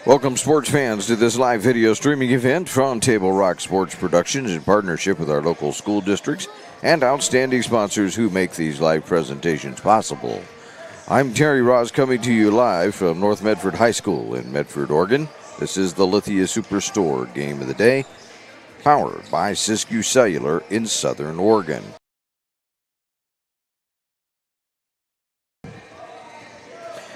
Welcome, sports fans, to this live video streaming event from Table Rock Sports Productions in partnership with our local school districts and outstanding sponsors who make these live presentations possible. I'm Terry Ross coming to you live from North Medford High School in Medford, Oregon. This is the Lithia Superstore Game of the Day, powered by Siskiyou Cellular in Southern Oregon.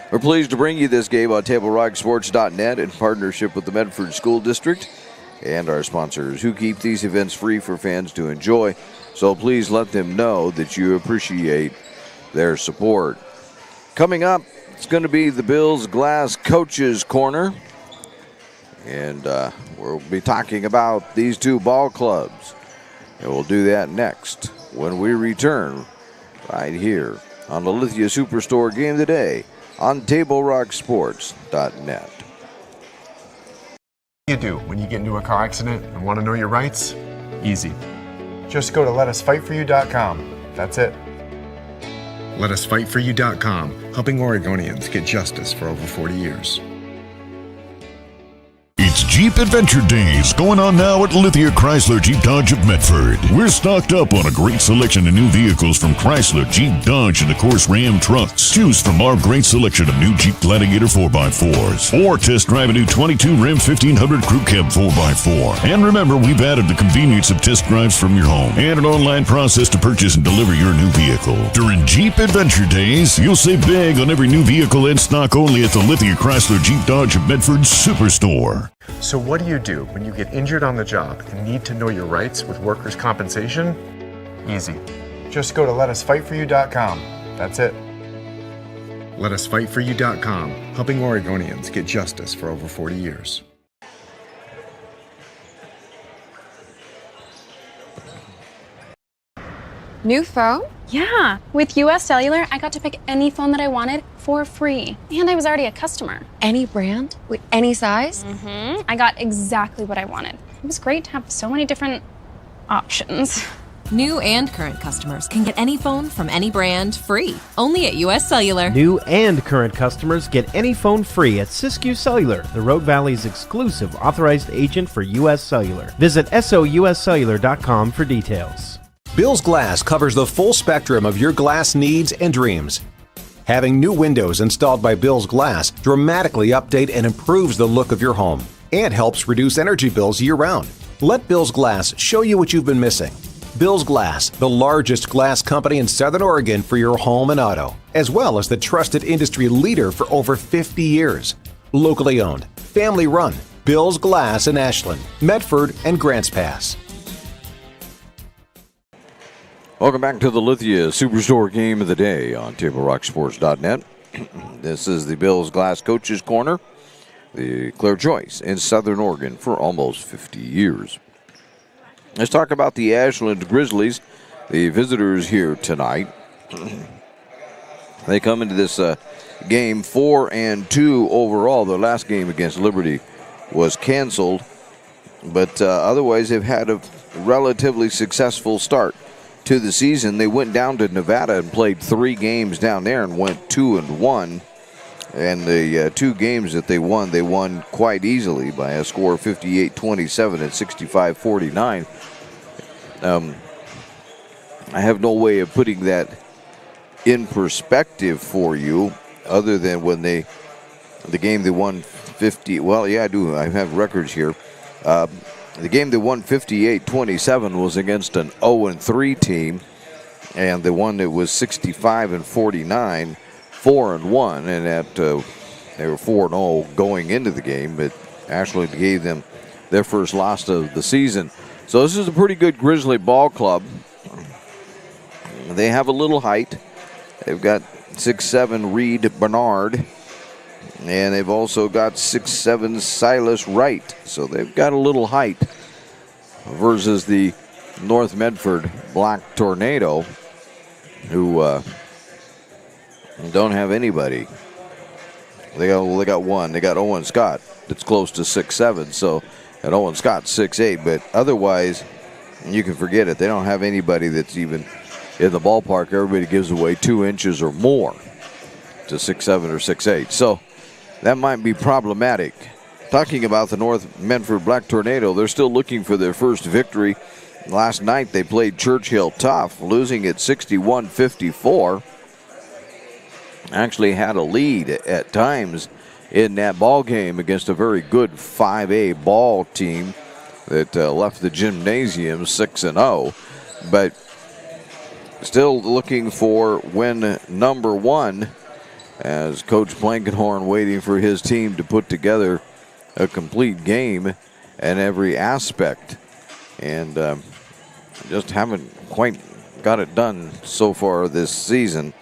We're pleased to bring you this game on TableRockSports.net in partnership with the Medford School District and our sponsors who keep these events free for fans to enjoy. So please let them know that you appreciate their support. Coming up, it's going to be the Bills Glass Coaches Corner. And we'll be talking about these two ball clubs. And we'll do that next when we return right here on the Lithia Superstore Game of the Day on TableRockSports.net. What do you do when you get into a car accident and want to know your rights? Easy. Just go to letusfightforyou.com. That's it. Letusfightforyou.com, helping Oregonians get justice for over 40 years. It's Jeep Adventure Days going on now at Lithia Chrysler Jeep Dodge of Medford. We're stocked up on a great selection of new vehicles from Chrysler, Jeep, Dodge, and of course Ram trucks. Choose from our great selection of new Jeep Gladiator 4x4s or test drive a new 22 Ram 1500 Crew Cab 4x4. And remember, we've added the convenience of test drives from your home and an online process to purchase and deliver your new vehicle. During Jeep Adventure Days, you'll save big on every new vehicle in stock only at the Lithia Chrysler Jeep Dodge of Medford Superstore. So what do you do when you get injured on the job and need to know your rights with workers' compensation? Easy. Just go to letusfightforyou.com. That's it. Letusfightforyou.com, helping Oregonians get justice for over 40 years. New phone? Yeah, with US Cellular, I got to pick any phone that I wanted for free. And I was already a customer. Any brand? With any size? I got exactly what I wanted. It was great to have so many different options. New and current customers can get any phone from any brand free, only at US Cellular. New and current customers get any phone free at Siskiyou Cellular, the Rogue Valley's exclusive authorized agent for US Cellular. Visit souscellular.com for details. Bills Glass covers the full spectrum of your glass needs and dreams. Having new windows installed by Bills Glass dramatically update and improves the look of your home and helps reduce energy bills year-round. Let Bills Glass show you what you've been missing. Bills Glass, the largest glass company in Southern Oregon for your home and auto, as well as the trusted industry leader for over 50 years. Locally owned, family run, Bills Glass in Ashland, Medford, and Grants Pass. Welcome back to the Lithia Superstore Game of the Day on TableRockSports.net. This is the Bills Glass Coaches Corner, the clear choice in Southern Oregon for almost 50 years. Let's talk about the Ashland Grizzlies, the visitors here tonight. They come into this game 4-2 overall. Their last game against Liberty was canceled, but otherwise they've had a relatively successful start to the season. They went down to Nevada and played 3 games down there and went 2-1. And the 2 games that they won quite easily by a score of 58-27 and 65-49. I have no way of putting that in perspective for you other than when the game they won 50. Well, yeah, I do. I have records here. The game they won 58-27 was against an 0-3 team, and the one that was 65-49, 4-1, and that they were 4-0 going into the game, but Ashland gave them their first loss of the season. So this is a pretty good Grizzly ball club. They have a little height. They've got 6'7" Reed Bernard. And they've also got 6'7" Silas Wright. So they've got a little height versus the North Medford Black Tornado, who don't have anybody. They got one. They got Owen Scott that's close to 6'7". So, and Owen Scott 6'8". But otherwise, you can forget it. They don't have anybody that's even in the ballpark. Everybody gives away 2 inches or more to 6'7" or 6'8". So that might be problematic talking about the North Medford Black Tornado, they're still looking for their first victory. Last night they played Churchill tough, losing at 61-54. Actually had a lead at times in that ball game against a very good 5A ball team that left the gymnasium 6-0. But still looking for win number one, as Coach Blankenhorn waiting for his team to put together a complete game in every aspect. And just haven't quite got it done so far this season.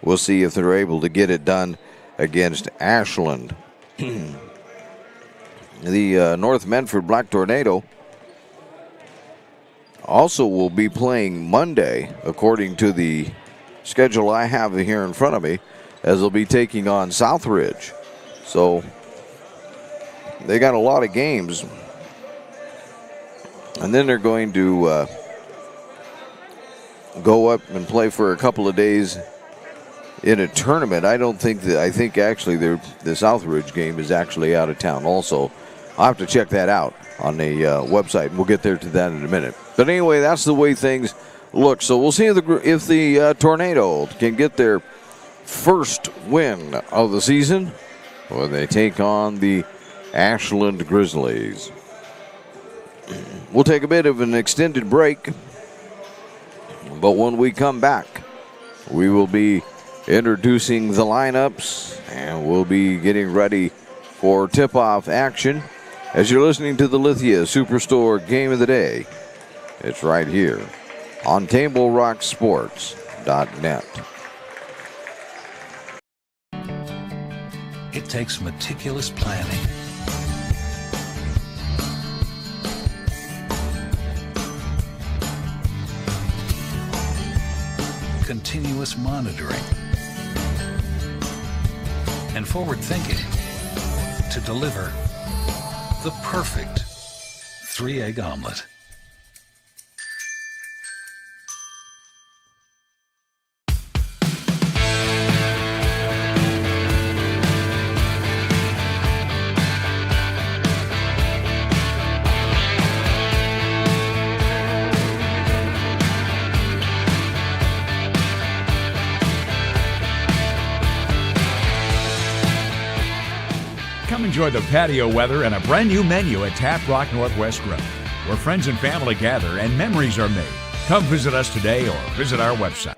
We'll see if they're able to get it done against Ashland. The North Medford Black Tornado also will be playing Monday, according to the schedule I have here in front of me, as they'll be taking on Southridge. So they got a lot of games. And then they're going to go up and play for a couple of days in a tournament. I think actually the Southridge game is actually out of town also. I'll have to check that out on the website, and we'll get there to that in a minute. But anyway, that's the way things look. So we'll see if the Tornado can get their first win of the season when they take on the Ashland Grizzlies. We'll take a bit of an extended break, but when we come back, we will be introducing the lineups, and we'll be getting ready for tip-off action as you're listening to the Lithia Superstore Game of the Day. It's right here on TableRockSports.net. It takes meticulous planning, continuous monitoring, and forward thinking to deliver the perfect 3-egg omelet. Come enjoy the patio weather and a brand new menu at Tap Rock Northwest Grill, where friends and family gather and memories are made. Come visit us today or visit our website.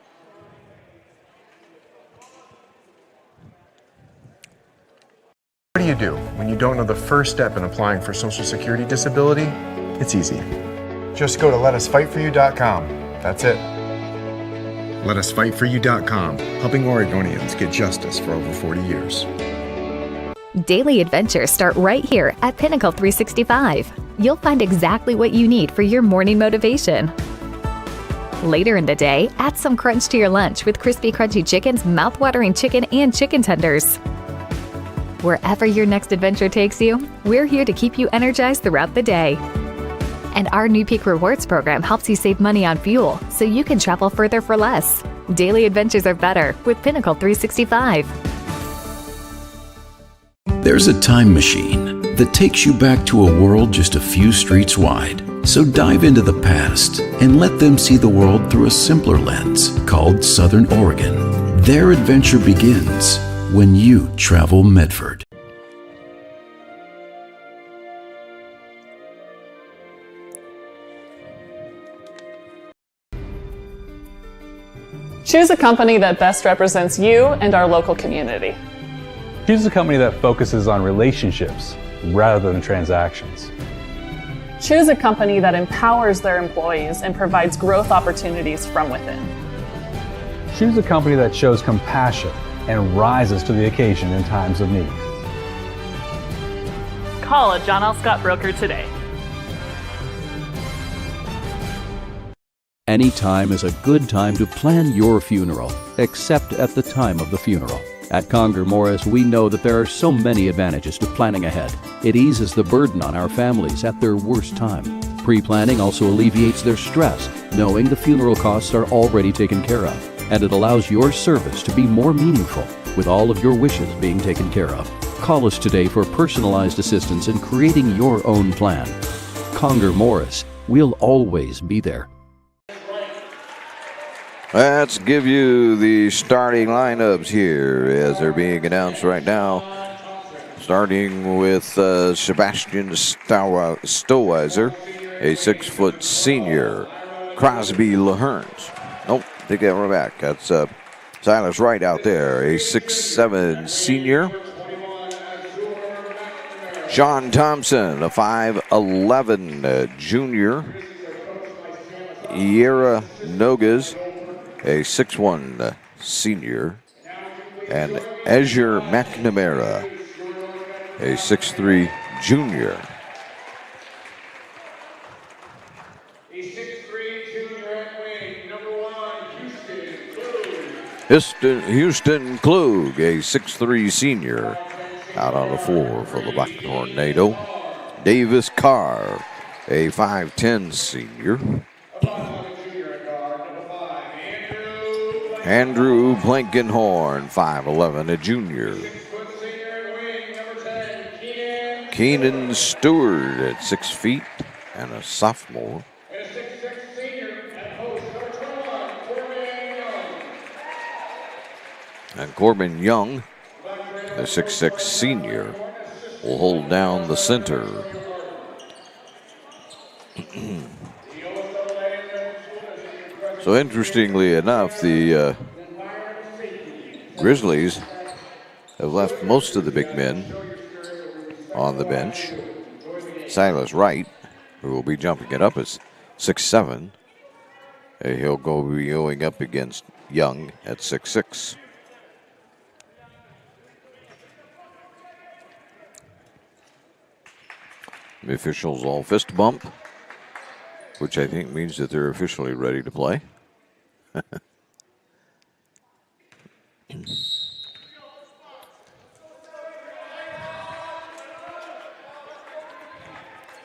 What do you do when you don't know the first step in applying for Social Security disability? It's easy. Just go to letusfightforyou.com. That's it. Letusfightforyou.com, helping Oregonians get justice for over 40 years. Daily adventures start right here at Pinnacle 365. You'll find exactly what you need for your morning motivation. Later in the day, add some crunch to your lunch with crispy, crunchy chickens, mouth-watering chicken, and chicken tenders. Wherever your next adventure takes you, we're here to keep you energized throughout the day. And our new Peak Rewards program helps you save money on fuel so you can travel further for less. Daily adventures are better with Pinnacle 365. There's a time machine that takes you back to a world just a few streets wide. So dive into the past and let them see the world through a simpler lens called Southern Oregon. Their adventure begins when you travel Medford. Choose a company that best represents you and our local community. Choose a company that focuses on relationships rather than transactions. Choose a company that empowers their employees and provides growth opportunities from within. Choose a company that shows compassion and rises to the occasion in times of need. Call a John L. Scott broker today. Any time is a good time to plan your funeral, except at the time of the funeral. At Conger Morris, we know that there are so many advantages to planning ahead. It eases the burden on our families at their worst time. Pre-planning also alleviates their stress, knowing the funeral costs are already taken care of. And it allows your service to be more meaningful, with all of your wishes being taken care of. Call us today for personalized assistance in creating your own plan. Conger Morris, we'll always be there. Let's give you the starting lineups here as they're being announced right now. Starting with Sebastian Stoweiser, a 6-foot senior. Crosby Laherns. Nope, take that one back. That's Silas Wright out there, a 6'7 senior. Sean Thompson, a 5'11 junior. Yera Nogas, a 6'1 senior. And Azure McNamara, a 6'3 junior. Houston Klug, a 6'3 senior, out on the floor for the Black Tornado. Davis Carr, a 5'10 senior. Andrew Blankenhorn, 5'11, a junior. Keenan Stewart at 6 feet and a sophomore. And Corbin Young, the 6'6 senior, will hold down the center. So interestingly enough, the Grizzlies have left most of the big men on the bench. Silas Wright, who will be jumping it up, is 6'7". He'll be going up against Young at 6'6". The officials all fist bump, which I think means that they're officially ready to play.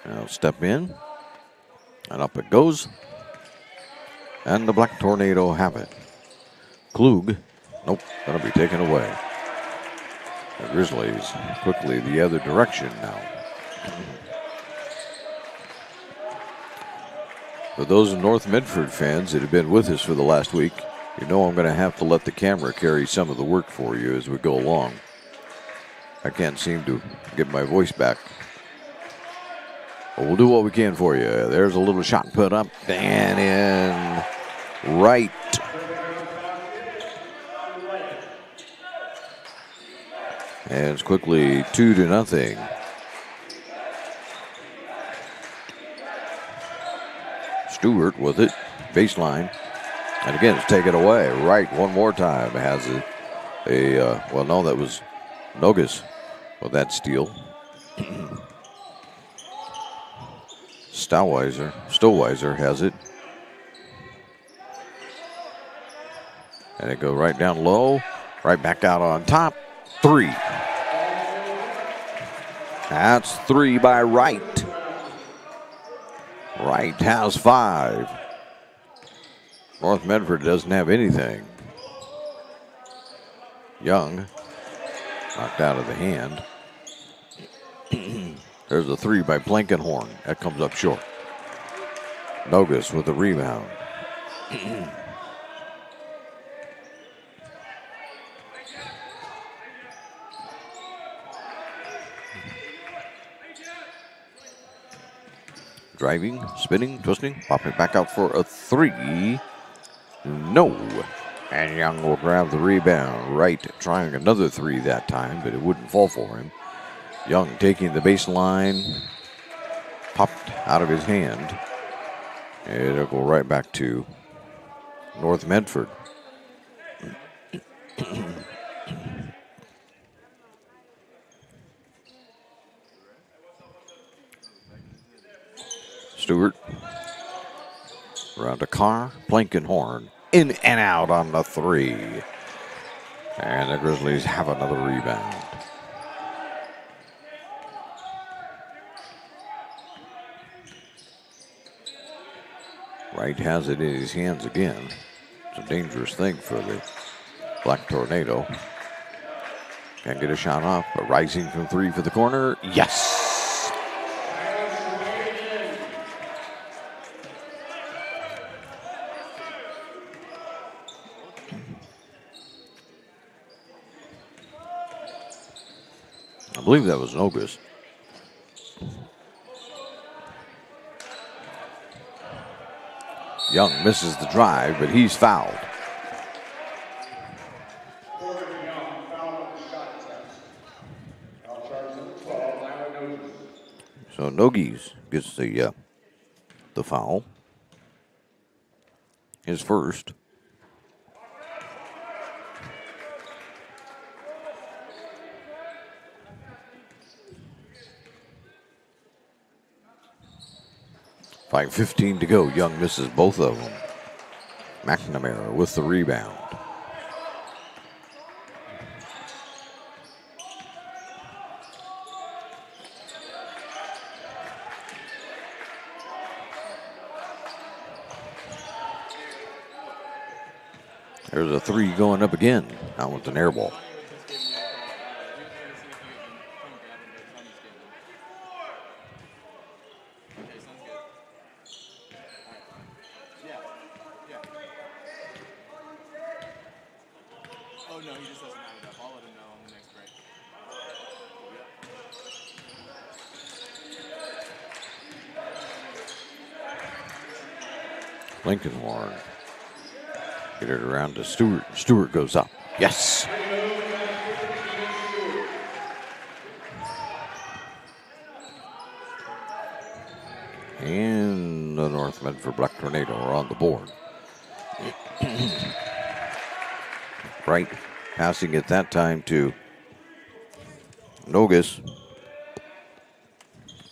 Now step in, and up it goes. And the Black Tornado have it. Klug, nope, gonna be taken away. The Grizzlies quickly the other direction now. For those North Medford fans that have been with us for the last week, you know I'm going to have to let the camera carry some of the work for you as we go along. I can't seem to get my voice back. But we'll do what we can for you. There's a little shot put up and in right. And it's quickly 2-0. Stewart with it, baseline, and again it's taken away. Right, one more time has well, no, that was Nogas with that steal. Stoweiser has it, and it goes right down low, right back out on top. 3. That's 3 by Wright. Wright has 5. North Medford doesn't have anything. Young knocked out of the hand. There's a 3 by Blankenhorn. That comes up short. Nogas with the rebound. Driving, spinning, twisting, popping back out for a 3. No. And Young will grab the rebound. Wright trying another 3 that time, but it wouldn't fall for him. Young taking the baseline, popped out of his hand. It'll go right back to North Medford. Stewart around to Carr, Blankenhorn in and out on the 3. And the Grizzlies have another rebound. Wright has it in his hands again. It's a dangerous thing for the Black Tornado. Can't get a shot off, but rising from three for the corner. Yes! I believe that was Nogus. Young misses the drive, but he's fouled. So Nogues gets the foul. His first. .5:15 to go. Young misses both of them. McNamara with the rebound. There's a three going up again. Now with an air ball. Lincolnhorn. Get it around to Stewart. Stewart goes up. Yes. And the North Medford Black Tornado are on the board. Right. Passing it that time to Nogus.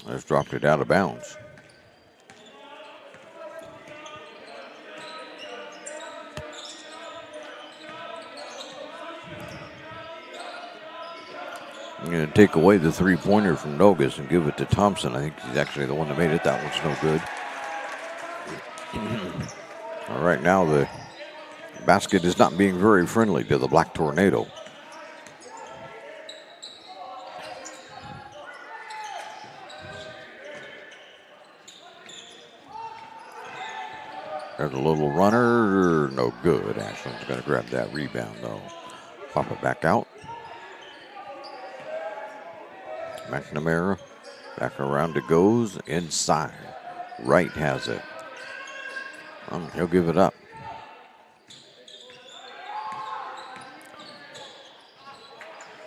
Just dropped it out of bounds. I'm going to take away the three-pointer from Nogus and give it to Thompson. I think he's actually the one that made it. That one's no good. All right, now the basket is not being very friendly to the Black Tornado. There's a little runner. No good. Ashland's going to grab that rebound, though. Pop it back out. McNamara, back around it goes, inside. Wright has it. He'll give it up.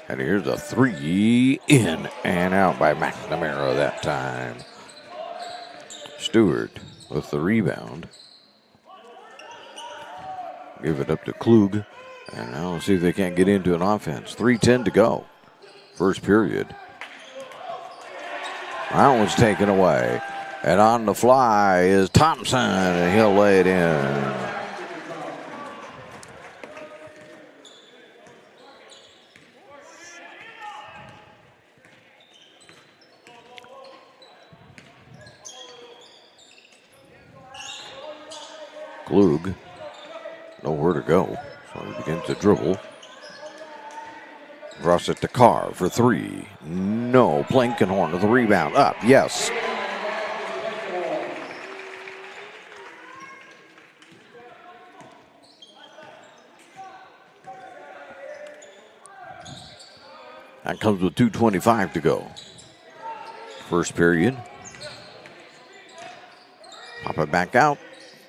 And here's a three, in and out by McNamara that time. Stewart with the rebound. Give it up to Klug. And now let's see if they can't get into an offense. 3:10 to go. First period. That one's taken away. And on the fly is Thompson, and he'll lay it in. Klug, nowhere to go, so he begins to dribble. Draws it to Carr for three. No. Blankenhorn with the rebound. Up. Yes. That comes with 2:25 to go. First period. Pop it back out.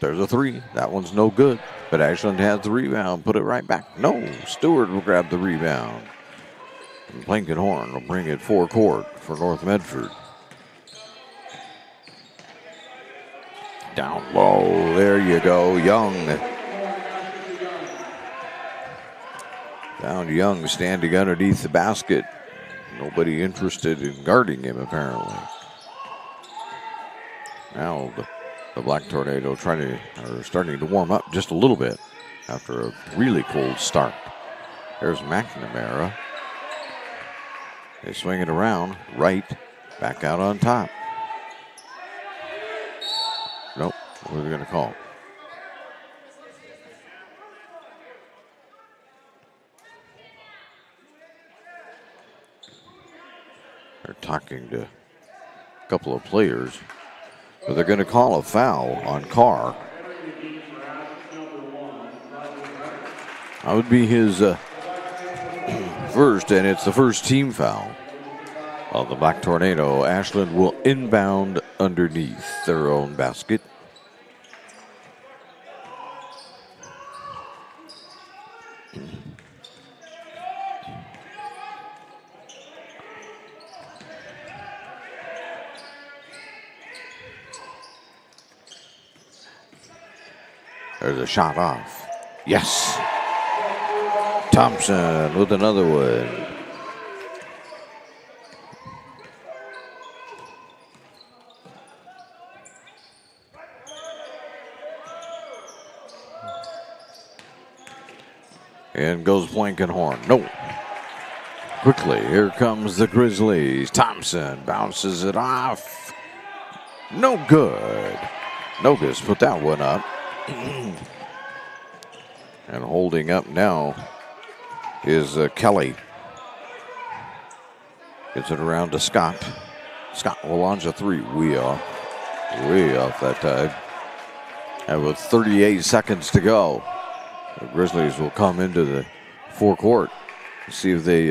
There's a three. That one's no good. But Ashland has the rebound. Put it right back. No. Stewart will grab the rebound. And Blankenhorn will bring it forecourt for North Medford. Down low. There you go. Young. Found Young standing underneath the basket. Nobody interested in guarding him, apparently. Now the Black Tornado starting to warm up just a little bit after a really cold start. There's McNamara. They swing it around. Right. Back out on top. Nope. What are they going to call? They're talking to a couple of players, but they're going to call a foul on Carr. That would be his first, and it's the first team foul of the Black Tornado. Ashland will inbound underneath their own basket. There's a shot off. Yes. Thompson with another one. And goes Blankenhorn. No. Quickly, here comes the Grizzlies. Thompson bounces it off. No good. Nogus put that one up. And holding up now is Kelly. Gets it around to Scott. Scott will launch a three. Way off that time. And with 38 seconds to go, the Grizzlies will come into the forecourt. See if they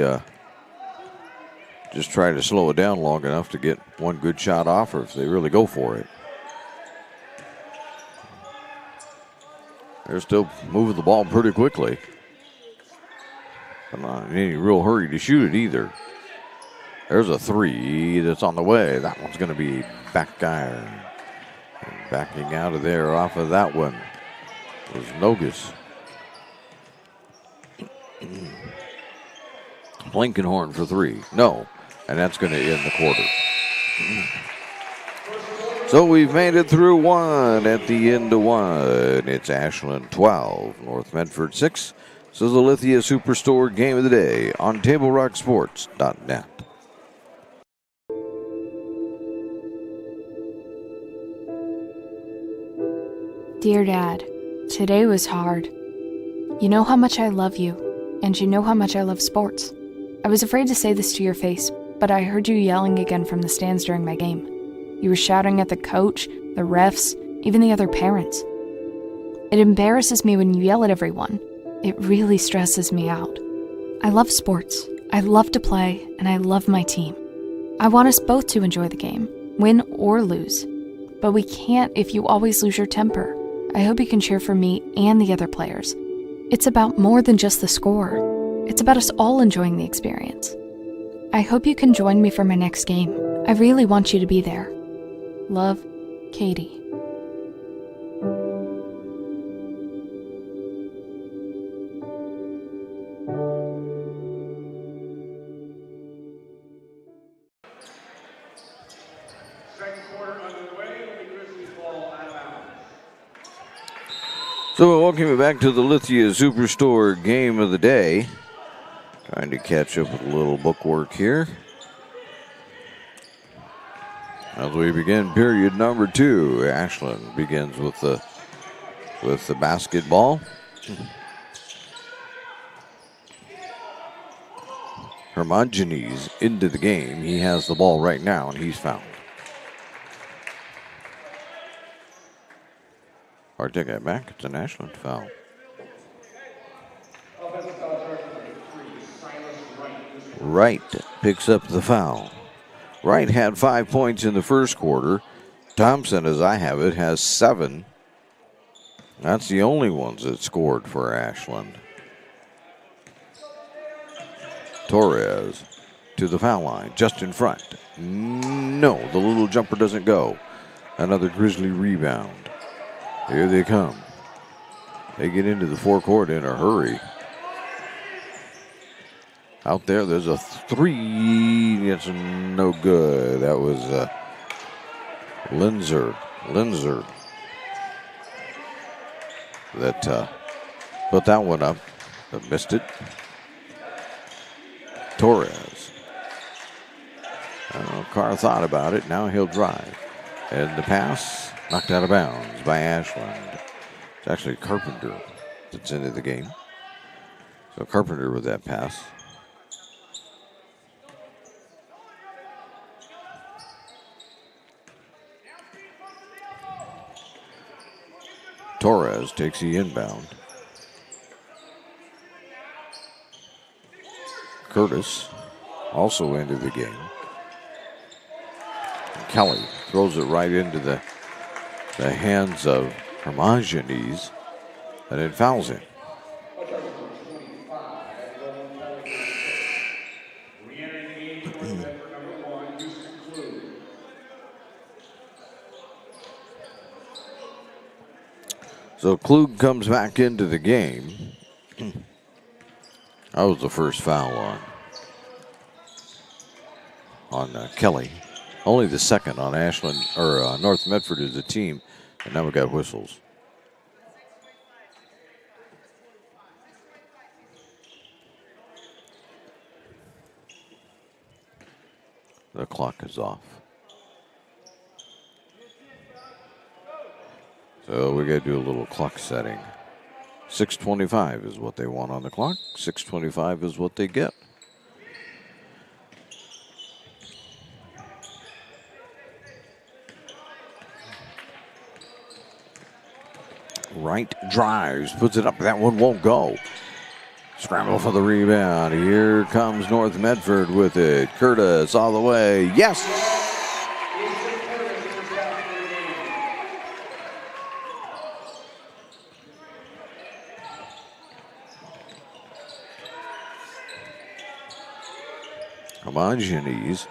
just try to slow it down long enough to get one good shot off, or if they really go for it. They're still moving the ball pretty quickly. I'm not in any real hurry to shoot it either. There's a three that's on the way. That one's going to be back iron. And backing out of there off of that one was Nogus. Blankenhorn for three. No. And that's going to end the quarter. So we've made it through one at the end of one. It's Ashland 12, North Medford 6. This is the Lithia Superstore Game of the Day on TableRockSports.net. Dear Dad, today was hard. You know how much I love you, and you know how much I love sports. I was afraid to say this to your face, but I heard you yelling again from the stands during my game. You were shouting at the coach, the refs, even the other parents. It embarrasses me when you yell at everyone. It really stresses me out. I love sports. I love to play, and I love my team. I want us both to enjoy the game, win or lose. But we can't if you always lose your temper. I hope you can cheer for me and the other players. It's about more than just the score. It's about us all enjoying the experience. I hope you can join me for my next game. I really want you to be there. Love, Katie. So welcome you back to the Lithia Superstore Game of the Day. Trying to catch up with a little bookwork here. As we begin period number 2, Ashland begins with the basketball. Hermogenes into the game. He has the ball right now, and he's fouled. Or take that back. It's an Ashland foul. Wright picks up the foul. Wright had 5 points in the first quarter. Thompson, as I have it, has 7. That's the only ones that scored for Ashland. Torres to the foul line, just in front. No, the little jumper doesn't go. Another Grizzly rebound. Here they come. They get into the forecourt in a hurry. Out there, there's a three. It's no good. That was Linzer that put that one up, but missed it. Torres. Carr thought about it. Now he'll drive. And the pass knocked out of bounds by Ashland. It's actually Carpenter that's into the game. So Carpenter with that pass. Torres takes the inbound. Curtis also into the game. And Kelly throws it right into the hands of Hermogenes, and it fouls him. So Klug comes back into the game. That was the first foul on Kelly. Only the second on Ashland or North Medford as a team, and now we got whistles. The clock is off. So we got to do a little clock setting. 6:25 is what they want on the clock. 6:25 is what they get. Wright drives, puts it up. That one won't go. Scramble for the rebound. Here comes North Medford with it. Curtis all the way. Yes! Hermogenes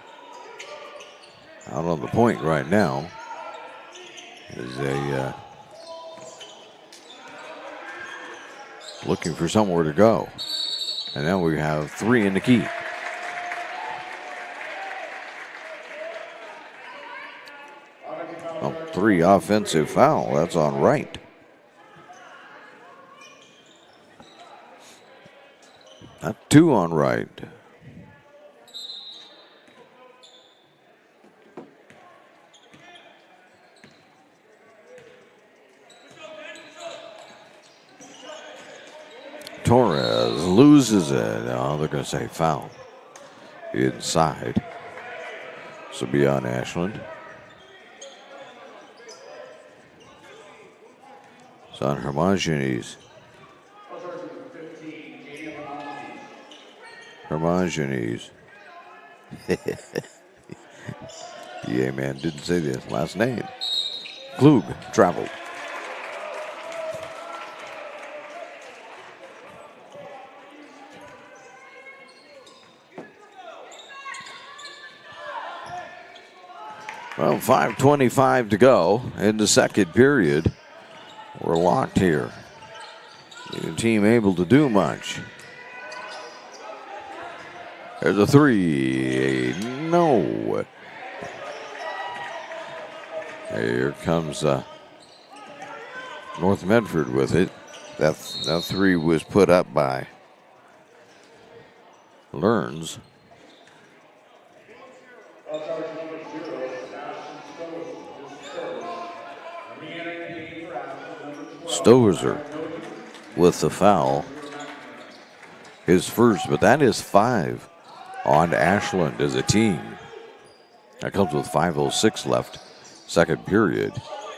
out on the point right now is looking for somewhere to go. And now we have 3 in the key. Oh, 3 offensive foul. That's on Wright. Not 2 on Wright. Torres loses it. Oh, they're going to say foul. Inside. So be on Ashland. It's on Hermogenes. Hermogenes. Yeah, man, didn't say this last name. Klug traveled. Well, 5:25 to go in the second period. We're locked here. Neither team able to do much. There's a 3. No. Here comes North Medford with it. That 3 was put up by Learns. Stozer with the foul. His first, but that is 5 on Ashland as a team. That comes with 5:06 left, second period.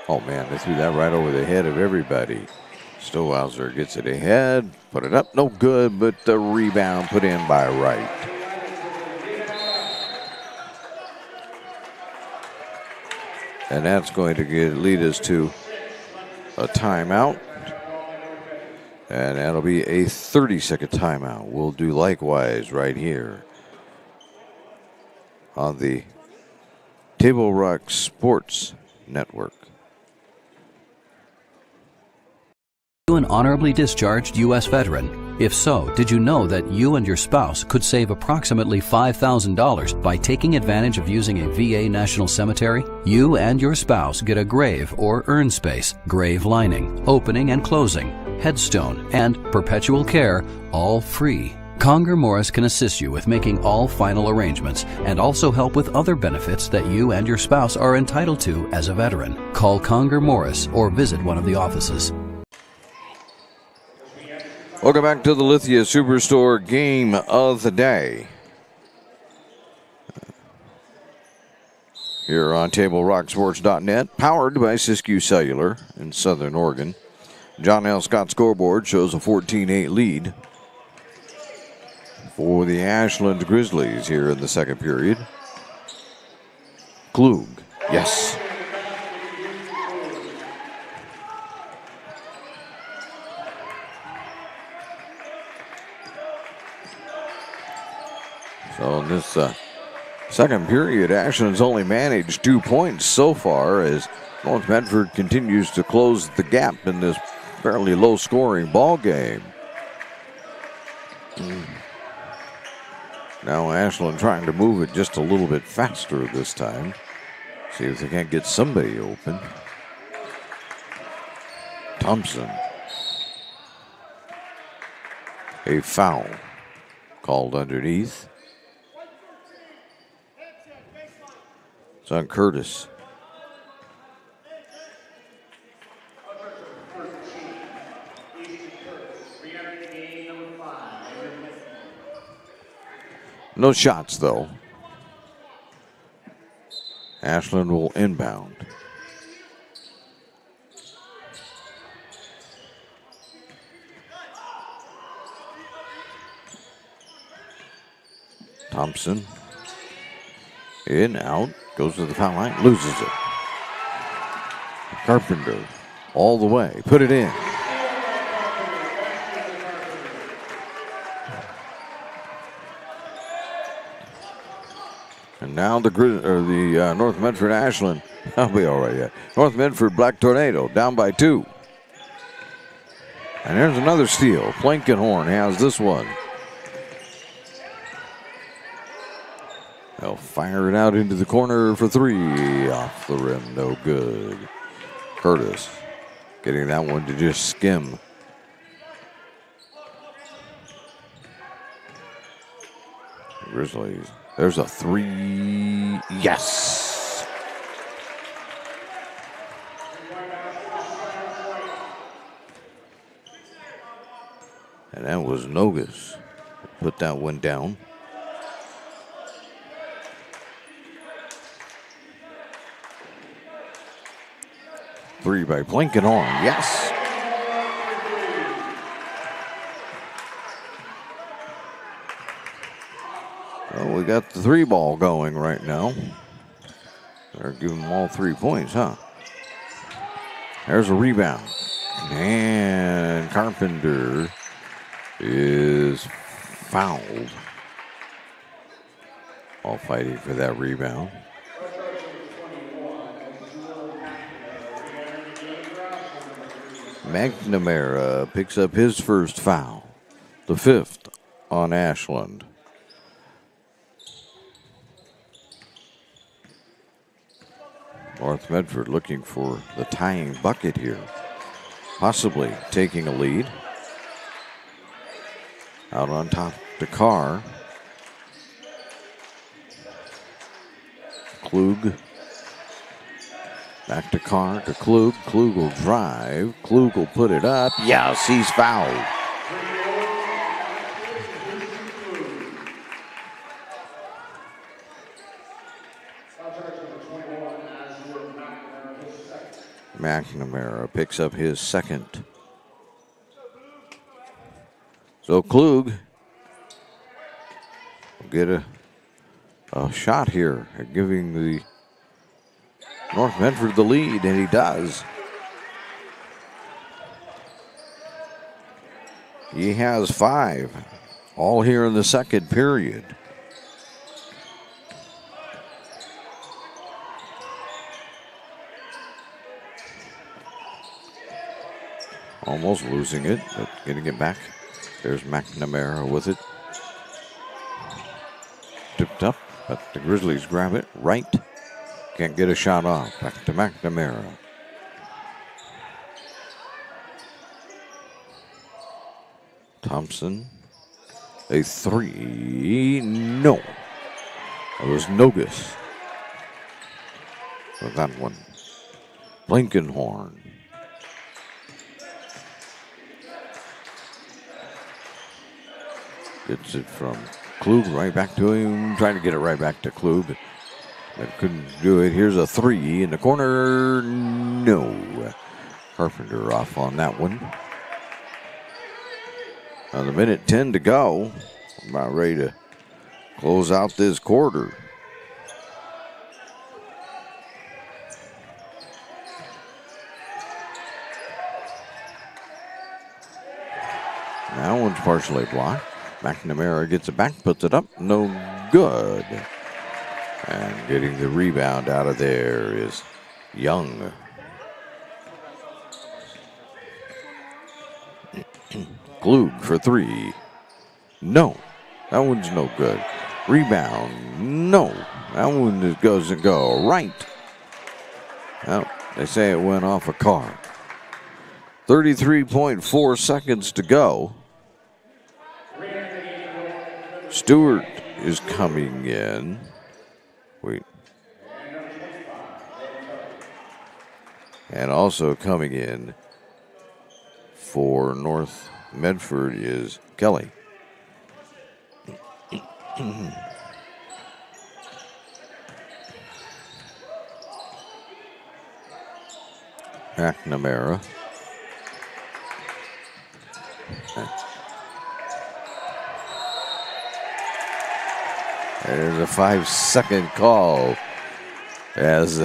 Oh man, they threw that right over the head of everybody. Stowhauser gets it ahead, put it up, no good, but the rebound put in by Wright. And that's going to lead us to a timeout. And that'll be a 30-second timeout. We'll do likewise right here on the Table Rock Sports Network. Are you an honorably discharged U.S. veteran? If so, did you know that you and your spouse could save approximately $5,000 by taking advantage of using a VA National Cemetery? You and your spouse get a grave or urn space, grave lining, opening and closing, headstone, and perpetual care, all free. Conger Morris can assist you with making all final arrangements and also help with other benefits that you and your spouse are entitled to as a veteran. Call Conger Morris or visit one of the offices. Welcome back to the Lithia Superstore Game of the Day. Here on TableRockSports.net, powered by Siskiyou Cellular in Southern Oregon. John L. Scott scoreboard shows a 14-8 lead for the Ashland Grizzlies here in the second period. Klug, yes. So in this second period, Ashland's only managed 2 points so far as North Medford continues to close the gap in this fairly low-scoring ball game. Now Ashland trying to move it just a little bit faster this time. See if they can't get somebody open. Thompson. A foul called underneath. It's on Curtis. No shots, though. Ashland will inbound. Thompson. In, out, goes to the foul line, loses it. Carpenter all the way, put it in. And now the North Medford Ashland, I'll be all right, yeah. North Medford Black Tornado down by 2. And there's another steal. Blankenhorn has this one. They'll fire it out into the corner for 3. Off the rim, no good. Curtis getting that one to just skim. Grizzlies. There's a 3. Yes. And that was Nogus. Put that one down. Three by Blankenhorn. Yes. Well, we got the 3 ball going right now. They're giving them all 3 points, huh? There's a rebound. And Carpenter is fouled. All fighting for that rebound. McNamara picks up his first foul, the 5th on Ashland. North Medford looking for the tying bucket here, possibly taking a lead. Out on top to Carr. Klug. Back to Carr to Klug. Klug will drive. Klug will put it up. Yes, he's fouled. McNamara picks up his second. So Klug will get a shot here at giving the North Medford the lead, and he does. He has 5, all here in the second period. Almost losing it, but getting it back. There's McNamara with it. Tipped up, but the Grizzlies grab it right. Can't get a shot off. Back to McNamara. Thompson. A 3. No. It was Nogus with that one. Blankenhorn. Gets it from Klug right back to him. Trying to get it right back to Klug. But couldn't do it. Here's a 3 in the corner. No. Carpenter off on that one. Another minute 10 to go. About ready to close out this quarter. That one's partially blocked. McNamara gets it back, puts it up, no good. And getting the rebound out of there is Young. Glug for three. No, that one's no good. Rebound, no. That one just doesn't go right. Well, they say it went off a car. 33.4 seconds to go. Stewart is coming in. Wait. And also coming in for North Medford is Kelly. McNamara. There's a 5-second call as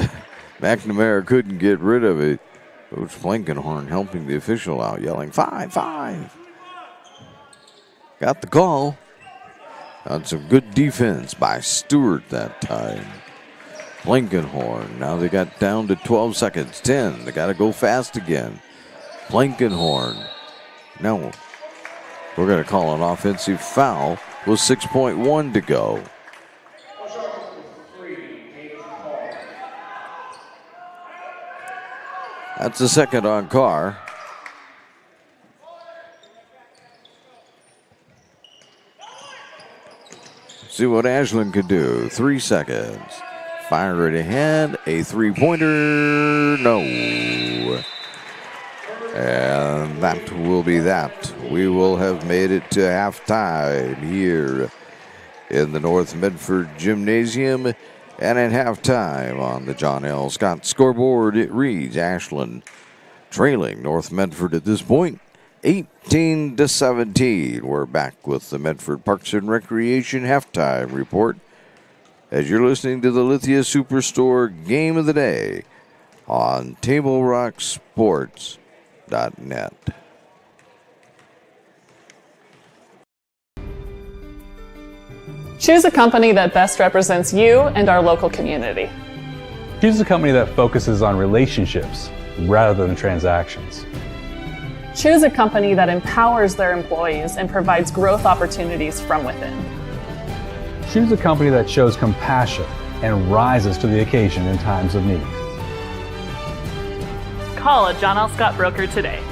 McNamara couldn't get rid of it. Coach Blankenhorn helping the official out, yelling 5-5. Got the call. On some good defense by Stewart that time. Blankenhorn, now they got down to 12 seconds, 10. They got to go fast again. Blankenhorn. No, we're going to call an offensive foul with 6.1 to go. That's the second on Carr. See what Ashland could do. 3 seconds. Fire it ahead. A three-pointer. No. And that will be that. We will have made it to halftime here in the North Medford Gymnasium. And at halftime on the John L. Scott scoreboard, it reads Ashland trailing North Medford at this point, 18-17. We're back with the Medford Parks and Recreation halftime report as you're listening to the Lithia Superstore Game of the Day on TableRockSports.net. Choose a company that best represents you and our local community. Choose a company that focuses on relationships rather than transactions. Choose a company that empowers their employees and provides growth opportunities from within. Choose a company that shows compassion and rises to the occasion in times of need. Call a John L. Scott broker today.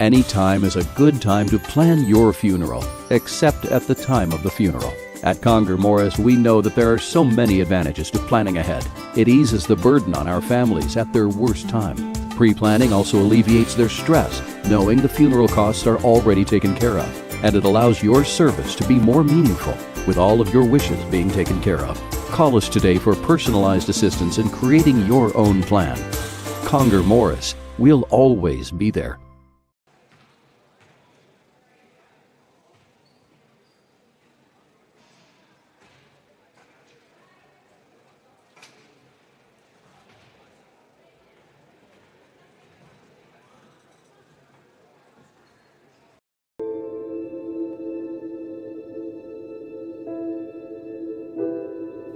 Any time is a good time to plan your funeral, except at the time of the funeral. At Conger Morris, we know that there are so many advantages to planning ahead. It eases the burden on our families at their worst time. Pre-planning also alleviates their stress, knowing the funeral costs are already taken care of. And it allows your service to be more meaningful, with all of your wishes being taken care of. Call us today for personalized assistance in creating your own plan. Conger Morris, we'll always be there.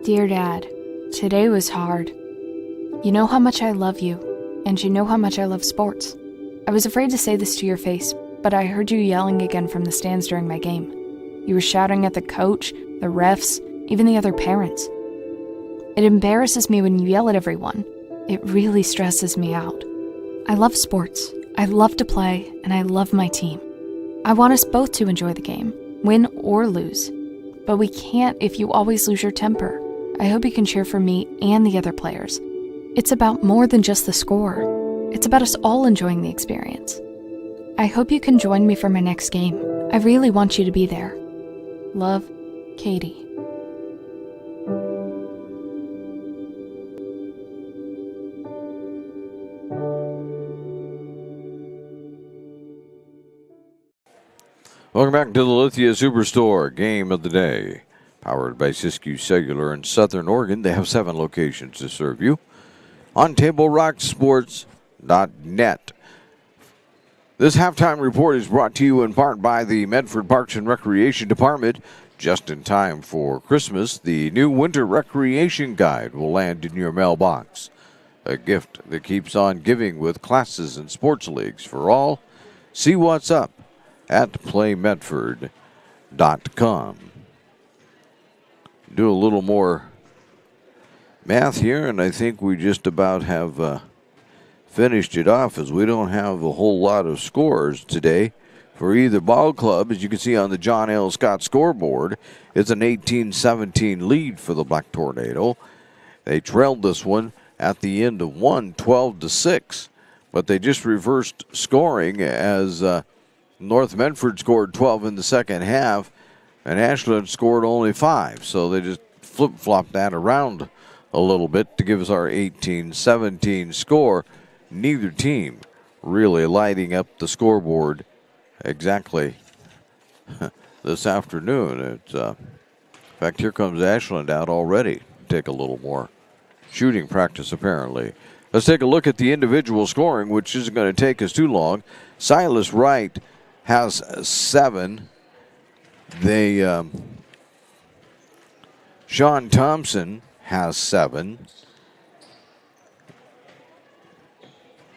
Dear Dad, today was hard. You know how much I love you, and you know how much I love sports. I was afraid to say this to your face, but I heard you yelling again from the stands during my game. You were shouting at the coach, the refs, even the other parents. It embarrasses me when you yell at everyone. It really stresses me out. I love sports. I love to play, and I love my team. I want us both to enjoy the game, win or lose. But we can't if you always lose your temper. I hope you can cheer for me and the other players. It's about more than just the score. It's about us all enjoying the experience. I hope you can join me for my next game. I really want you to be there. Love, Katie. Welcome back to the Lithia Superstore Game of the Day. Powered by Siskiyou Cellular in Southern Oregon. They have 7 locations to serve you. On TableRockSports.net. This halftime report is brought to you in part by the Medford Parks and Recreation Department. Just in time for Christmas, the new Winter Recreation Guide will land in your mailbox. A gift that keeps on giving with classes and sports leagues for all. See what's up at playmedford.com. Do a little more math here, and I think we just about have finished it off, as we don't have a whole lot of scores today for either ball club. As you can see on the John L. Scott scoreboard, it's an 18-17 lead for the Black Tornado. They trailed this one at the end of 12-6, but they just reversed scoring as North Medford scored 12 in the second half, and Ashland scored only 5. So they just flip-flopped that around a little bit to give us our 18-17 score. Neither team really lighting up the scoreboard exactly this afternoon. In fact, here comes Ashland out already. Take a little more shooting practice, apparently. Let's take a look at the individual scoring, which isn't going to take us too long. Silas Wright has 7. Sean Thompson has 7.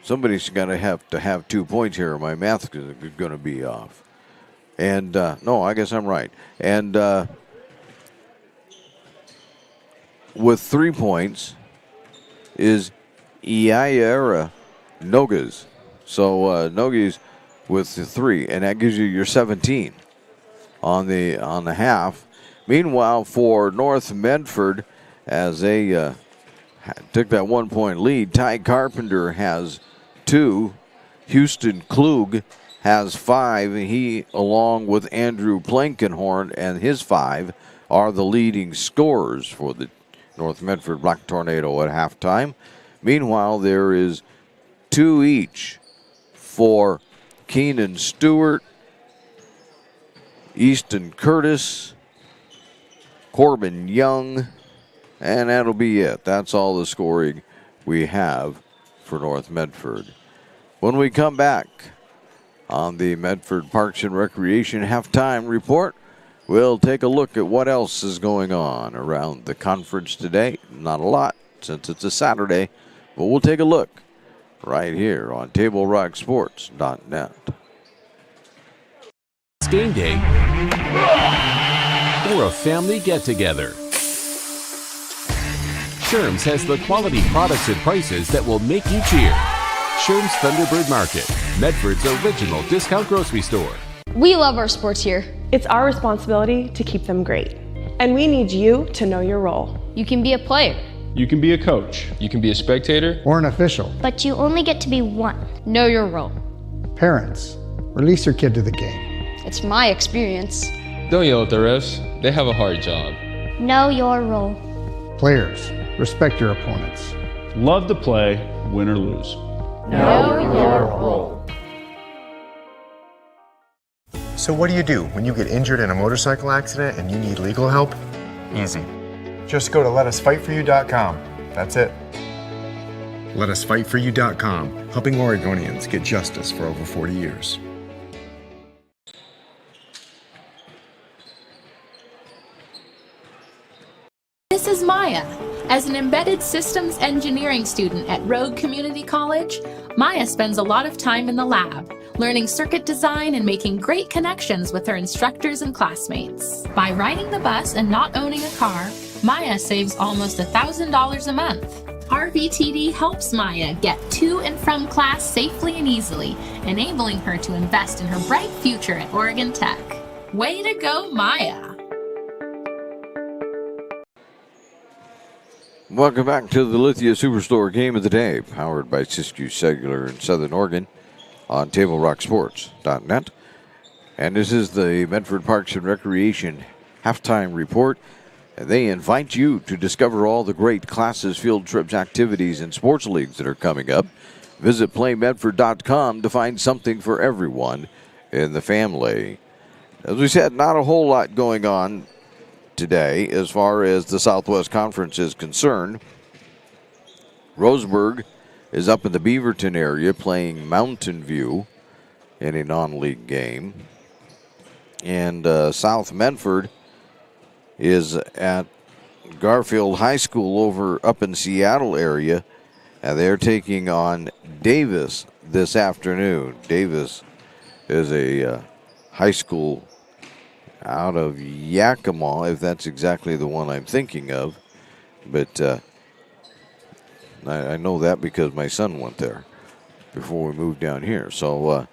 Somebody's going to have 2 points here, or my math is going to be off. And, no, I guess I'm right. And with 3 points is Iaira Nogas. So Nogas with the 3, and that gives you your 17 on the half. Meanwhile, for North Medford, as they took that 1-point lead, Ty Carpenter has 2. Houston Klug has 5. He, along with Andrew Plankenhorn and his 5, are the leading scorers for the North Medford Black Tornado at halftime. Meanwhile, there is 2 each for Keenan Stewart, Easton Curtis, Corbin Young, and that'll be it. That's all the scoring we have for North Medford. When we come back on the Medford Parks and Recreation halftime report, we'll take a look at what else is going on around the conference today. Not a lot, since it's a Saturday, but we'll take a look right here on TableRockSports.net. It's game day or a family get-together. Sherm's has the quality products and prices that will make you cheer. Sherm's Thunderbird Market, Medford's original discount grocery store. We love our sports here. It's our responsibility to keep them great. And we need you to know your role. You can be a player. You can be a coach. You can be a spectator. Or an official. But you only get to be one. Know your role. Parents, release your kid to the game. It's my experience. Don't yell at the refs. They have a hard job. Know your role. Players, respect your opponents. Love to play, win or lose. Know your role. So what do you do when you get injured in a motorcycle accident and you need legal help? Easy. Just go to letusfightforyou.com. That's it. Letusfightforyou.com, helping Oregonians get justice for over 40 years. This is Maya. As an embedded systems engineering student at Rogue Community College, Maya spends a lot of time in the lab, learning circuit design and making great connections with her instructors and classmates. By riding the bus and not owning a car, Maya saves almost $1,000 a month. RVTD helps Maya get to and from class safely and easily, enabling her to invest in her bright future at Oregon Tech. Way to go, Maya! Welcome back to the Lithia Superstore Game of the Day, powered by Siskiyou Cellular in Southern Oregon on TableRockSports.net. And this is the Medford Parks and Recreation halftime report. And they invite you to discover all the great classes, field trips, activities, and sports leagues that are coming up. Visit PlayMedford.com to find something for everyone in the family. As we said, not a whole lot going on today as far as the Southwest Conference is concerned. Roseburg is up in the Beaverton area playing Mountain View in a non-league game. And South Medford is at Garfield High School over up in Seattle area. And they're taking on Davis this afternoon. Davis is a high school out of Yakima, if that's exactly the one I'm thinking of. But I know that because my son went there before we moved down here. So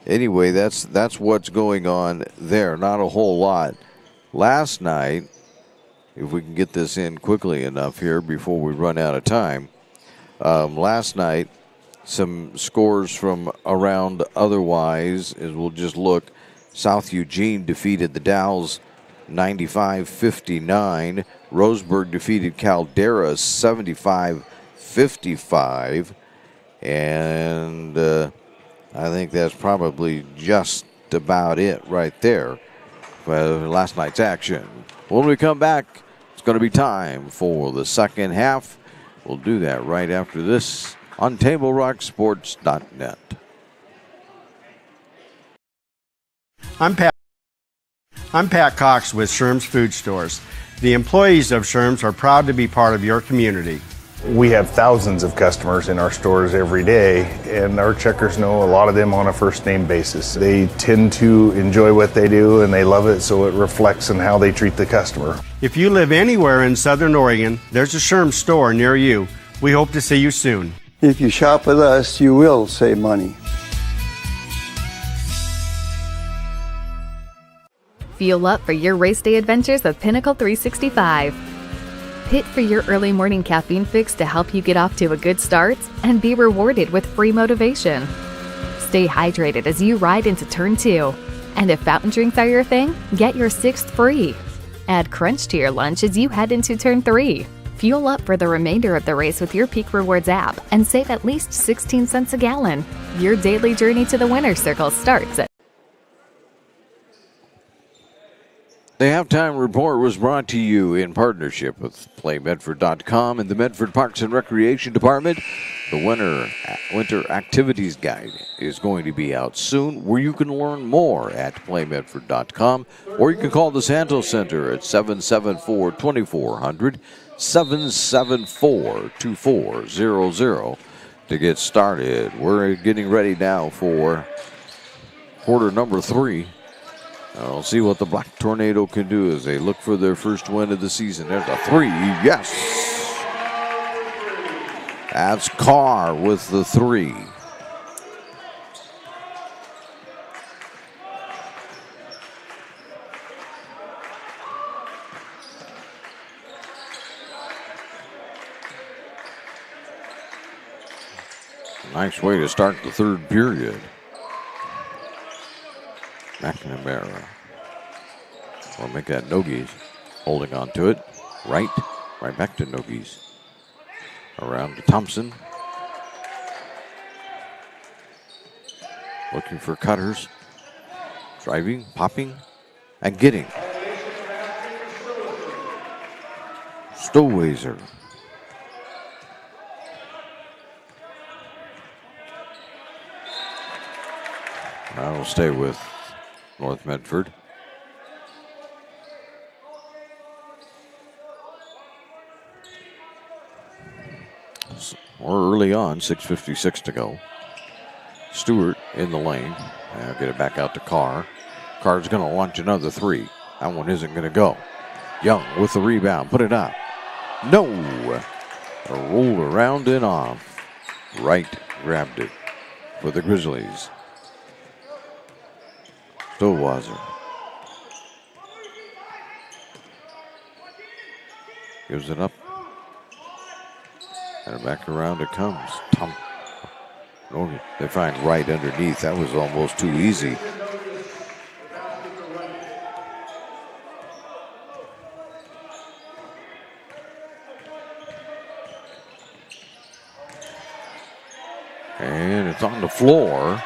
anyway, that's what's going on there. Not a whole lot. Last night, if we can get this in quickly enough here before we run out of time, last night, some scores from around otherwise, as we'll just look. South Eugene defeated the Dalles 95-59. Roseburg defeated Caldera 75-55. And I think that's probably just about it right there for last night's action. When we come back, it's going to be time for the second half. We'll do that right after this on TableRockSports.net. I'm Pat Cox with Sherm's Food Stores. The employees of Sherm's are proud to be part of your community. We have thousands of customers in our stores every day, and our checkers know a lot of them on a first name basis. They tend to enjoy what they do and they love it, so it reflects in how they treat the customer. If you live anywhere in Southern Oregon, there's a Sherm's store near you. We hope to see you soon. If you shop with us, you will save money. Fuel up for your race day adventures with Pinnacle 365. Pit for your early morning caffeine fix to help you get off to a good start and be rewarded with free motivation. Stay hydrated as you ride into Turn 2. And if fountain drinks are your thing, get your 6th free. Add Crunch to your lunch as you head into Turn 3. Fuel up for the remainder of the race with your Peak Rewards app and save at least 16 cents a gallon. Your daily journey to the winner's circle starts at The halftime report was brought to you in partnership with PlayMedford.com and the Medford Parks and Recreation Department. The winter activities guide is going to be out soon, where you can learn more at PlayMedford.com, or you can call the Santos Center at 774-2400, 774-2400 to get started. We're getting ready now for quarter number 3. I'll see what the Black Tornado can do as they look for their first win of the season. There's a 3. Yes! That's Carr with the 3. Nice way to start the third period. McNamara will make that Nogies, holding on to it. Right back to Nogies. Around to Thompson. Looking for cutters. Driving, popping, and getting. Stowazer. I will stay with North Medford. We're early on, 6:56 to go. Stewart in the lane. Now get it back out to Carr. Carr's going to launch another 3. That one isn't going to go. Young with the rebound. Put it up. No. Rolled around and off. Wright grabbed it for the Grizzlies. Stowazer. Gives it up. And back around it comes. They find Wright underneath. That was almost too easy. And it's on the floor.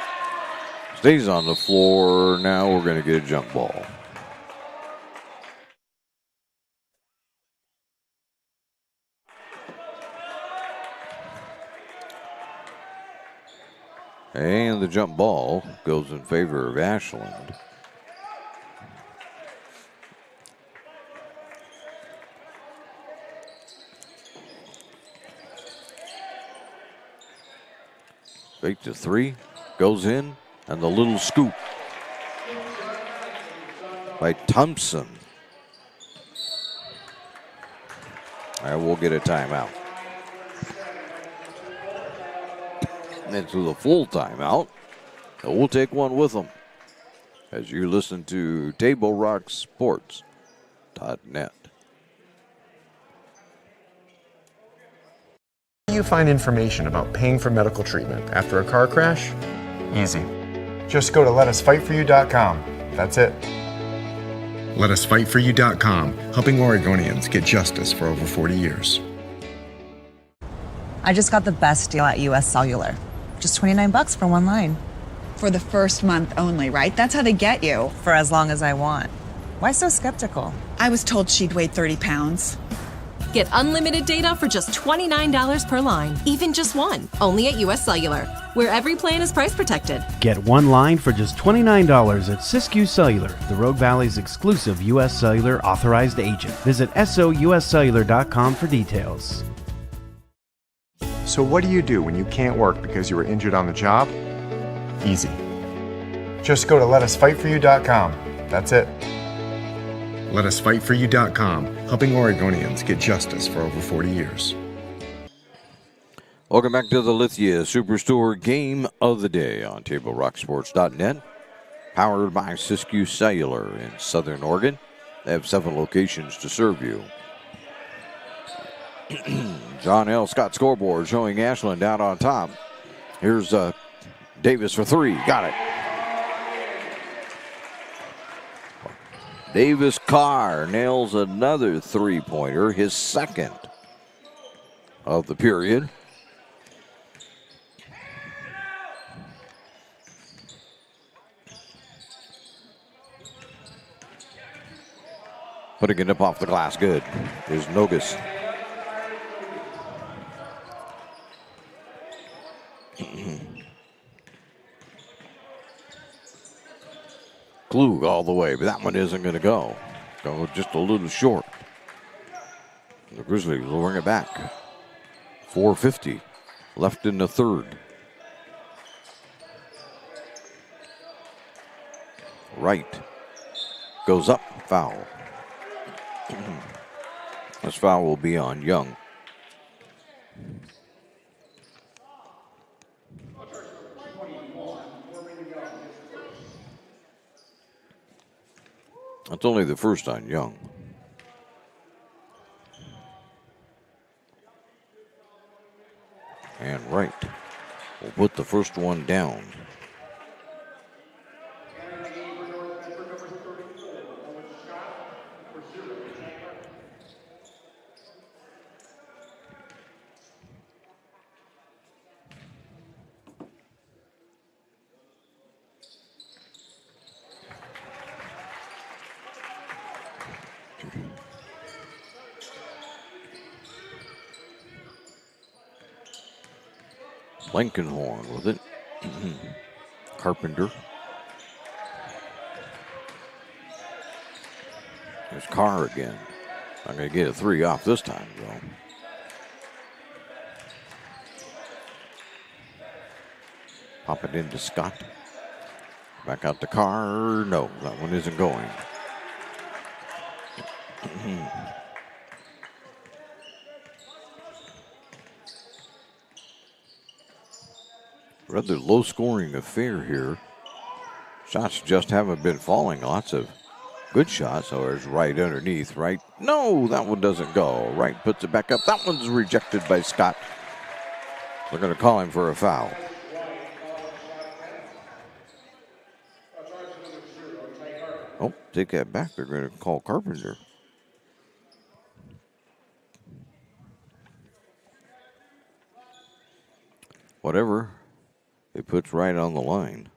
Stays on the floor. Now we're going to get a jump ball. And the jump ball goes in favor of Ashland. Fake to three, goes in, and the little scoop by Thompson. And we'll get a timeout. Into the full timeout. And we'll take one with them as you listen to TableRockSports.net. You find information about paying for medical treatment after a car crash? Easy. Just go to letusfightforyou.com. That's it. Letusfightforyou.com, helping Oregonians get justice for over 40 years. I just got the best deal at US Cellular. Just $29 for one line. For the first month only, right? That's how they get you. For as long as I want. Why so skeptical? I was told she'd weigh 30 pounds. Get unlimited data for just $29 per line, even just one, only at US Cellular, where every plan is price protected. Get one line for just $29 at Siskiyou Cellular, the Rogue Valley's exclusive US Cellular authorized agent. Visit souscellular.com for details. So what do you do when you can't work because you were injured on the job? Easy. Just go to letusfightforyou.com. That's it. Letusfightforyou.com, helping Oregonians get justice for over 40 years. Welcome back to the Lithia Superstore Game of the Day on TableRockSports.net. Powered by Siskiyou Cellular in Southern Oregon. They have 7 locations to serve you. John L. Scott scoreboard showing Ashland out on top. Here's Davis for 3. Got it. Davis Carr nails another 3-pointer, his second of the period. Putting it up off the glass, good, is Nogus. Klug all the way, but that one isn't going to go. Go just a little short. The Grizzlies will bring it back. 4:50 left in the third. Right. Goes up, foul. This foul will be on Young. That's only the first on Young. And Wright will put the first one down. Blankenhorn with it. Carpenter. There's Carr again. Not going to get a 3 off this time, though. Pop it into Scott. Back out to Carr. No, that one isn't going. Rather low-scoring affair here. Shots just haven't been falling. Lots of good shots. So there's Wright underneath. Right? No, that one doesn't go. Wright puts it back up. That one's rejected by Scott. They're going to call him for a foul. Oh, take that back. They're going to call Carpenter. Whatever. It puts Wright on the line.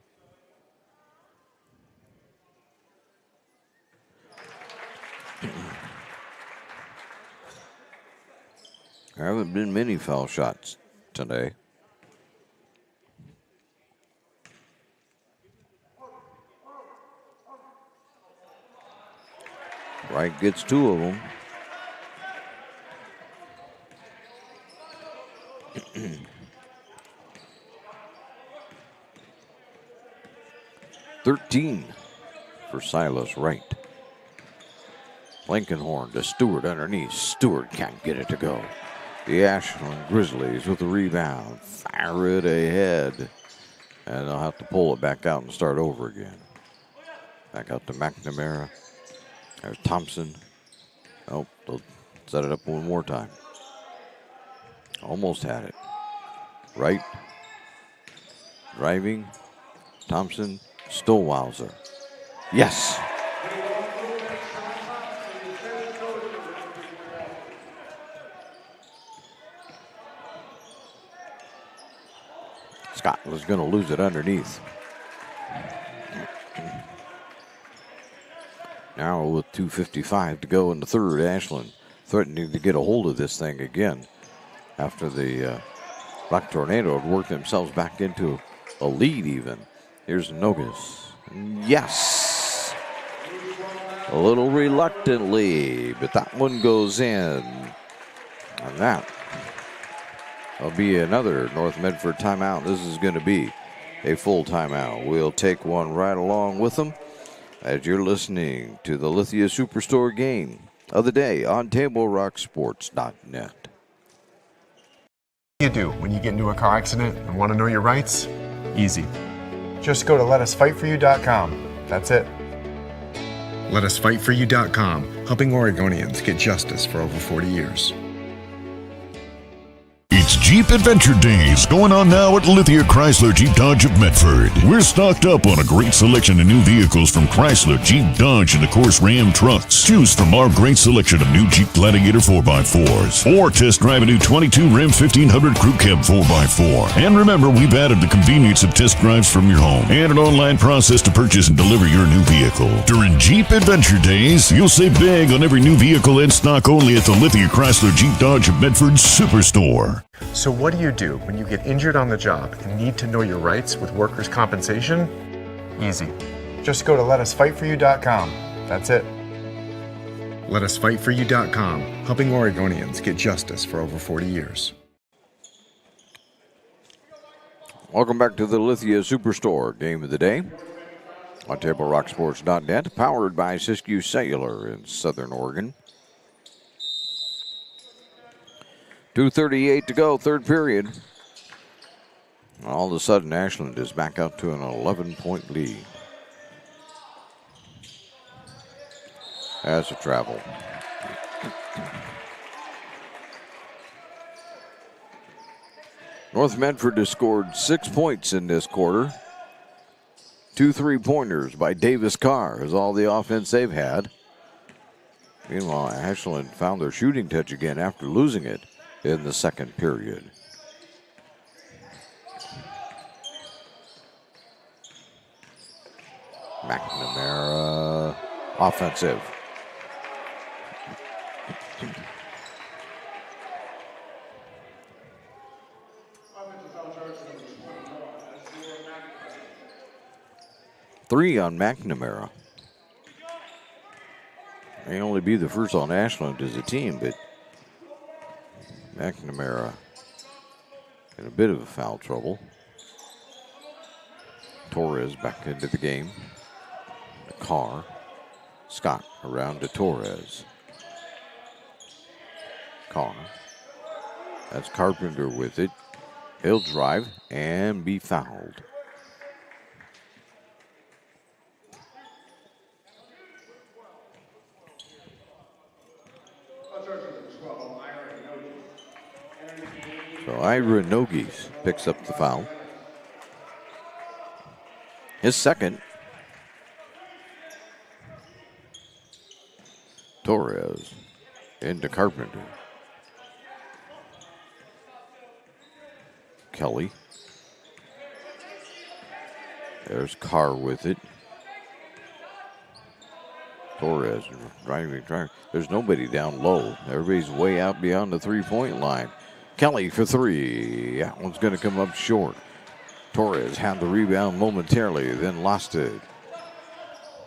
There haven't been many foul shots today. Wright gets 2 of them. $13 for Silas Wright. Blankenhorn to Stewart underneath. Stewart can't get it to go. The Ashland Grizzlies with the rebound. Fire it ahead. And they'll have to pull it back out and start over again. Back out to McNamara. There's Thompson. Oh, they'll set it up one more time. Almost had it. Wright. Driving. Thompson. Stowhauser. Yes. Scott was going to lose it underneath. Now with 2:55 to go in the third, Ashland threatening to get a hold of this thing again after the Black Tornado had worked themselves back into a lead even. Here's Nogas. Yes! A little reluctantly, but that one goes in. And that will be another North Medford timeout. This is going to be a full timeout. We'll take one right along with them as you're listening to the Lithia Superstore game of the day on TableRockSports.net. What do you do when you get into a car accident and want to know your rights? Easy. Just go to letusfightforyou.com. That's it. Letusfightforyou.com, helping Oregonians get justice for over 40 years. It's Jeep Adventure Days going on now at Lithia Chrysler Jeep Dodge of Medford. We're stocked up on a great selection of new vehicles from Chrysler, Jeep, Dodge, and of course Ram trucks. Choose from our great selection of new Jeep Gladiator 4x4s or test drive a new 22 Ram 1500 Crew Cab 4x4. And remember, we've added the convenience of test drives from your home and an online process to purchase and deliver your new vehicle. During Jeep Adventure Days, you'll save big on every new vehicle in stock only at the Lithia Chrysler Jeep Dodge of Medford Superstore. So what do you do when you get injured on the job and need to know your rights with workers' compensation? Easy. Just go to letusfightforyou.com. That's it. Letusfightforyou.com, helping Oregonians get justice for over 40 years. Welcome back to the Lithia Superstore game of the day on TableRockSports.net, powered by Siskiyou Cellular in Southern Oregon. 2:38 to go, third period. All of a sudden, Ashland is back up to an 11-point lead. As a travel. North Medford has scored 6 points in this quarter. 2 3-pointers by Davis Carr is all the offense they've had. Meanwhile, Ashland found their shooting touch again after losing it in the second period. McNamara, offensive. Three on McNamara. May only be the first on Ashland as a team, but McNamara in a bit of foul trouble. Torres back into the game. Carr. Scott around to Torres. Carr. That's Carpenter with it. He'll drive and be fouled. So Ira Nogis picks up the foul. His second. Torres into Carpenter. Kelly. There's Carr with it. Torres driving. There's nobody down low. Everybody's way out beyond the three-point line. Kelly for three. That one's going to come up short. Torres had the rebound momentarily, then lost it.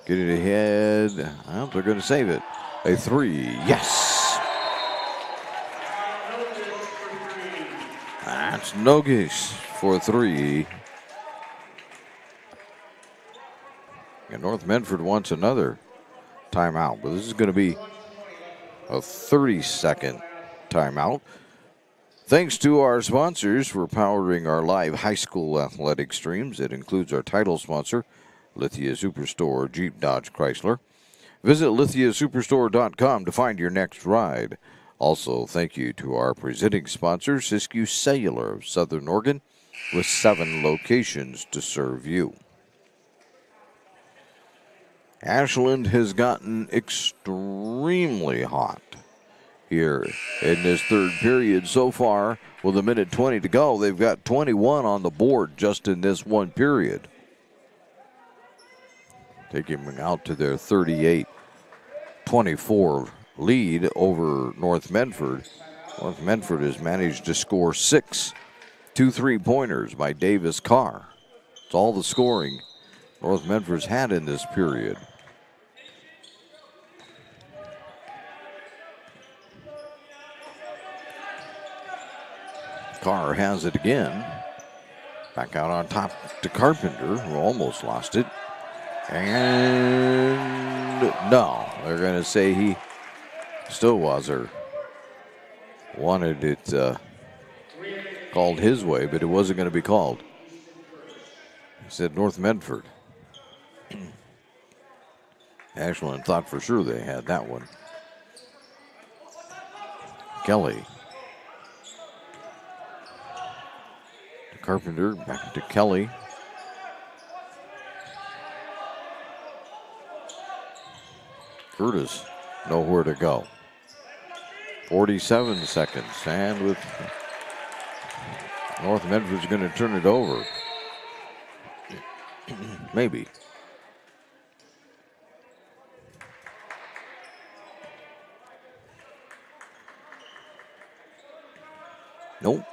Get it ahead. Well, they're going to save it. A three. Yes. That's Nogish for three. And North Medford wants another timeout, but this is going to be a 30-second timeout. Thanks to our sponsors for powering our live high school athletic streams. It includes our title sponsor, Lithia Superstore Jeep Dodge Chrysler. Visit lithiasuperstore.com to find your next ride. Also, thank you to our presenting sponsor, Siskiyou Cellular of Southern Oregon, with 7 locations to serve you. Ashland has gotten extremely hot here in this third period so far. With a minute 20 to go, they've got 21 on the board just in this one period. Taking them out to their 38-24 lead over North Medford. North Medford has managed to score 6 2 3-pointers by Davis Carr. It's all the scoring North Medford's had in this period. Carr has it again. Back out on top to Carpenter, who almost lost it. And no, they're going to say he still was or wanted it called his way, but it wasn't going to be called. He said North Medford. Ashland thought for sure they had that one. Kelly. Carpenter, back to Kelly. Curtis, nowhere to go. 47 seconds, and with North Medford's going to turn it over. Maybe. Nope.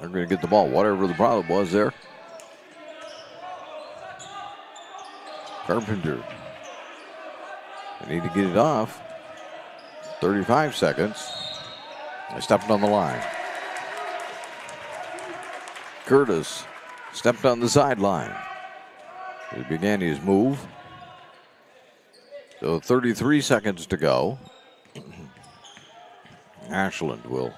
They're going to get the ball, whatever the problem was there. Carpenter. They need to get it off. 35 seconds. They stepped on the line. Curtis stepped on the sideline. He began his move. So 33 seconds to go. Ashland will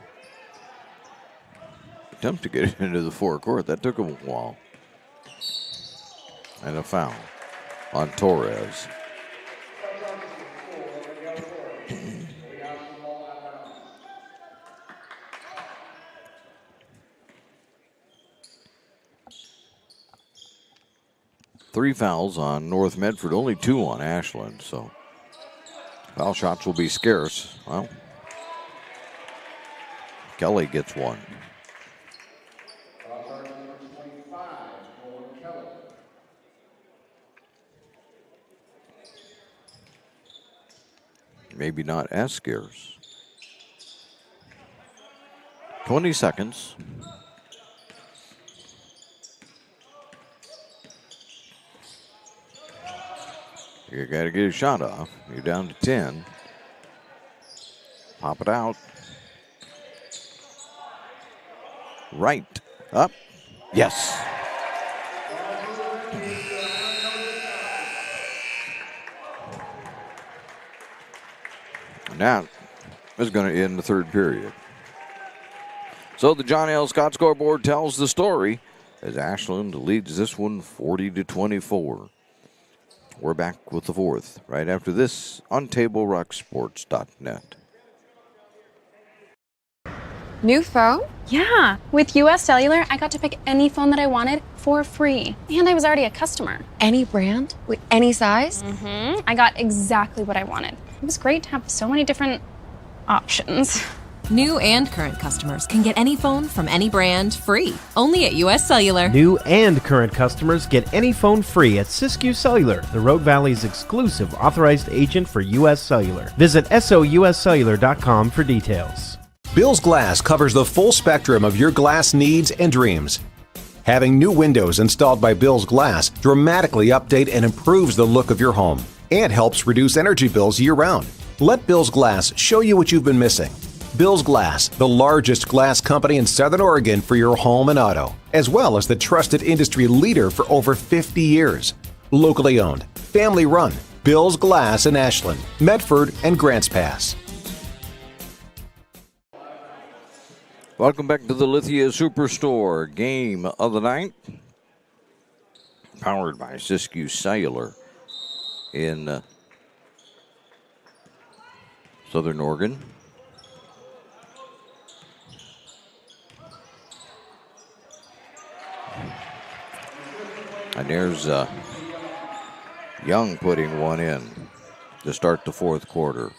attempt to get it into the forecourt. That took him a while. And a foul on Torres. Three fouls on North Medford, only 2 on Ashland, so foul shots will be scarce. Well, Kelly gets one. Maybe not as scarce. 20 seconds. You got to get a shot off. You're down to 10. Pop it out. Right. Up. Yes. And that is going to end the third period. So the John L. Scott scoreboard tells the story as Ashland leads this one 40-24. We're back with the fourth right after this on TableRockSports.net. New phone? Yeah. With US Cellular, I got to pick any phone that I wanted for free. And I was already a customer. Any brand? With any size? I got exactly what I wanted. It was great to have so many different options. New and current customers can get any phone from any brand free, only at U.S. Cellular. New and current customers get any phone free at Siskiyou Cellular, the Rogue Valley's exclusive authorized agent for U.S. Cellular. Visit souscellular.com for details. Bill's Glass covers the full spectrum of your glass needs and dreams. Having new windows installed by Bill's Glass dramatically update and improves the look of your home and helps reduce energy bills year-round. Let Bill's Glass show you what you've been missing. Bill's Glass, the largest glass company in Southern Oregon for your home and auto, as well as the trusted industry leader for over 50 years. Locally owned, family run, Bill's Glass in Ashland, Medford, and Grants Pass. Welcome back to the Lithia Superstore. Game of the night, powered by Siskiyou Cellular in Southern Oregon. And there's Young putting one in to start the fourth quarter.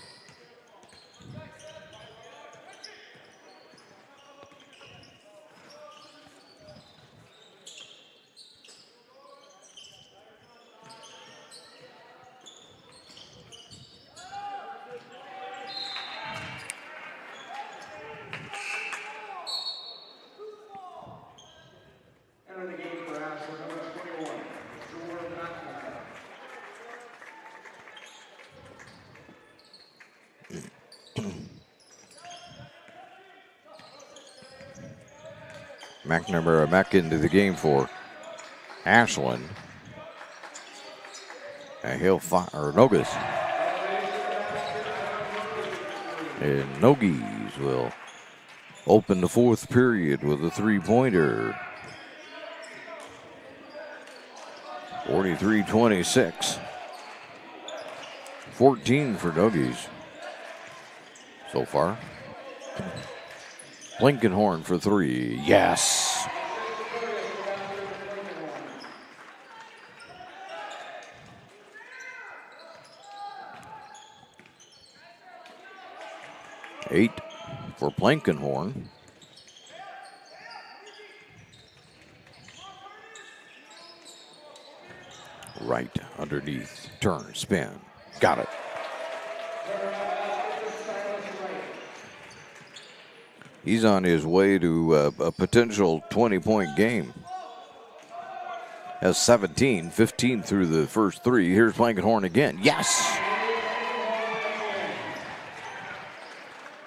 McNamara back into the game for Ashland. And he'll fire Nogas. And Nogies will open the fourth period with a three-pointer. 43-26. 14 for Nogies so far. Blinkenhorn for three. Yes. Eight for Blinkenhorn. Right underneath. Turn, spin. Got it. He's on his way to a potential 20-point game. Has 17, 15 through the first three. Here's Blankenhorn again. Yes!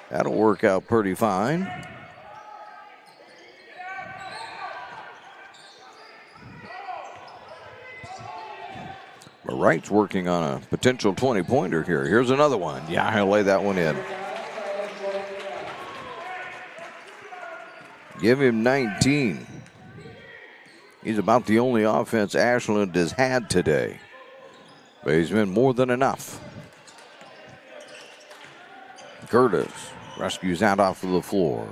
That'll work out pretty fine. But Wright's working on a potential 20-pointer here. Here's another one. Yeah, he'll lay that one in. Give him 19. He's about the only offense Ashland has had today. But he's been more than enough. Curtis rescues that off of the floor.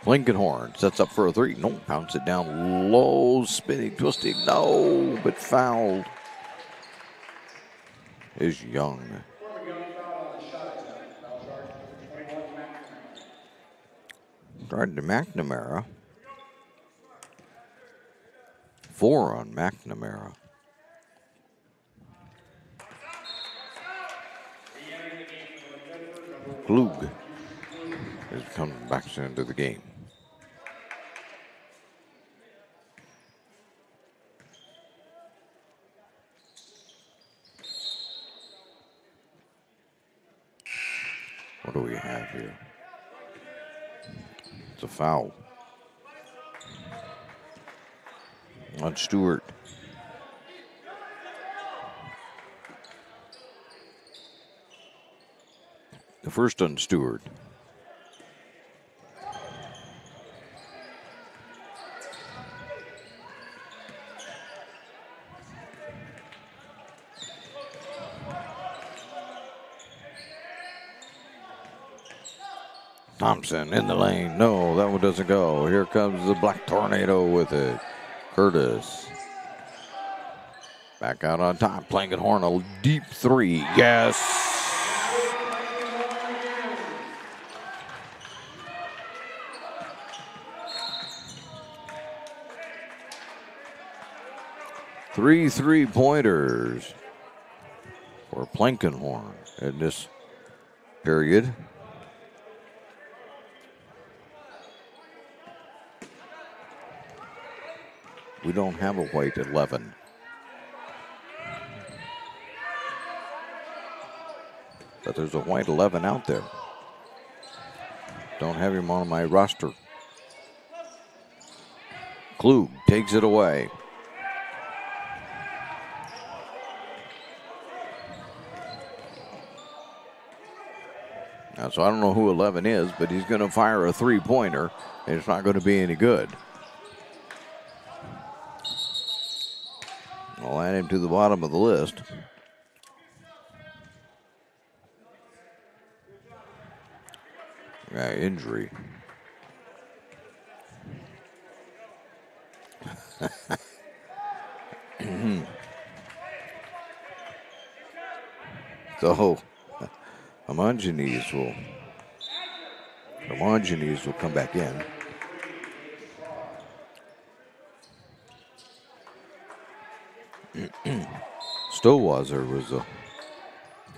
Blinkenhorn sets up for a three. No, pounds it down low, spinning, twisting. No, but fouled is Young. Starting to McNamara. 4 on McNamara. Klug is coming back into the game. What do we have here? It's a foul on Stewart. The first on Stewart. Thompson in the lane. No, that one doesn't go. Here comes the Black Tornado with it. Curtis. Back out on top. Blankenhorn, a deep three. Yes. 3 3-pointers for Plankenhorn in this period. We don't have a white 11. But there's a white 11 out there. Don't have him on my roster. Klug takes it away. Now, so I don't know who 11 is, but he's going to fire a 3-pointer, and it's not going to be any good. I'll add him to the bottom of the list. Yeah, injury. So, Homogenes will come back in. Stowasser was the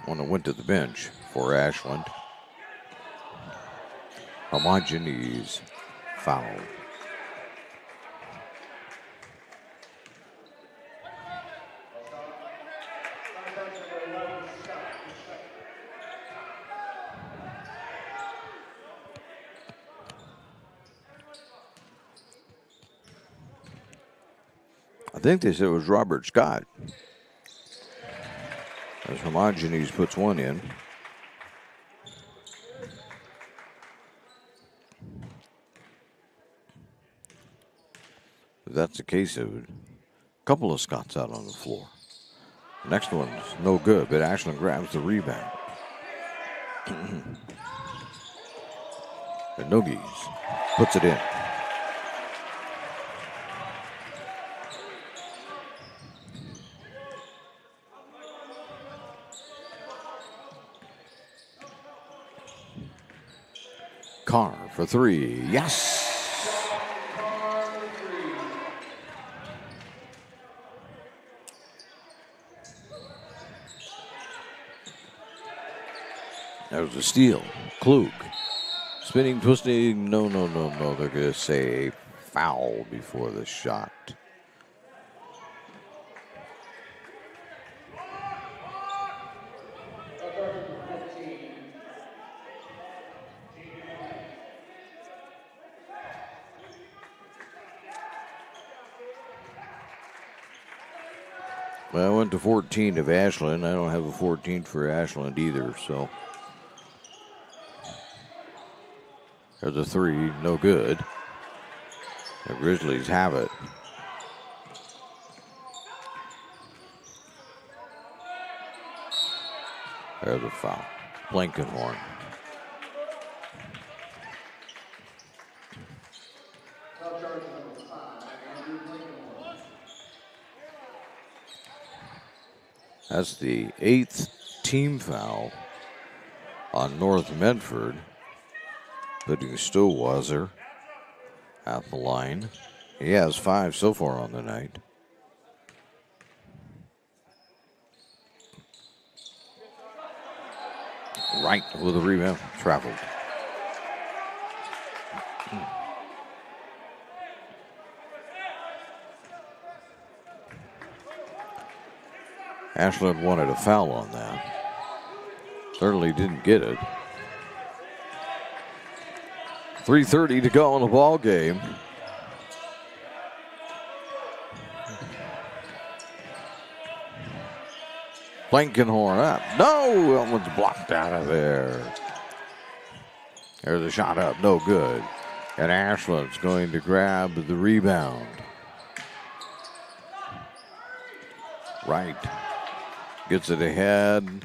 one that went to the bench for Ashland. Homogenes foul. I think they said it was Robert Scott. As Homogenes puts one in. If that's the case, of a couple of Scotts out on the floor. The next one's no good, but Ashland grabs the rebound. And Nogies puts it in. Carr for 3. Yes! That was a steal. Klug. Spinning, twisting. No. They're going to say foul before the shot. Well, I went to 14 of Ashland. I don't have a 14 for Ashland either, so. There's a 3, no good. The Grizzlies have it. There's a foul. Blankenhorn. That's the 8th team foul on North Medford, putting Stowasser at the line. He has 5 so far on the night. Right with the rebound, traveled. Ashland wanted a foul on that. Certainly didn't get it. 3:30 to go in the ball game. Blankenhorn up. No, that one's blocked out of there. There's a shot up, no good. And Ashland's going to grab the rebound. Right. Gets it ahead.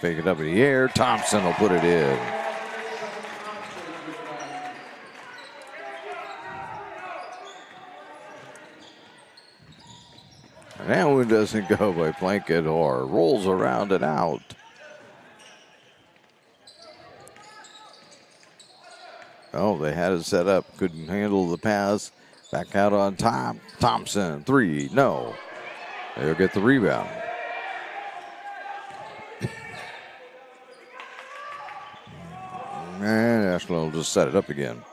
Fake it up in the air. Thompson will put it in. And that one doesn't go by Blanket or rolls around and out. Oh, they had it set up. Couldn't handle the pass. Back out on top. Thompson, 3, no. They'll get the rebound. And Ashland will just set it up again.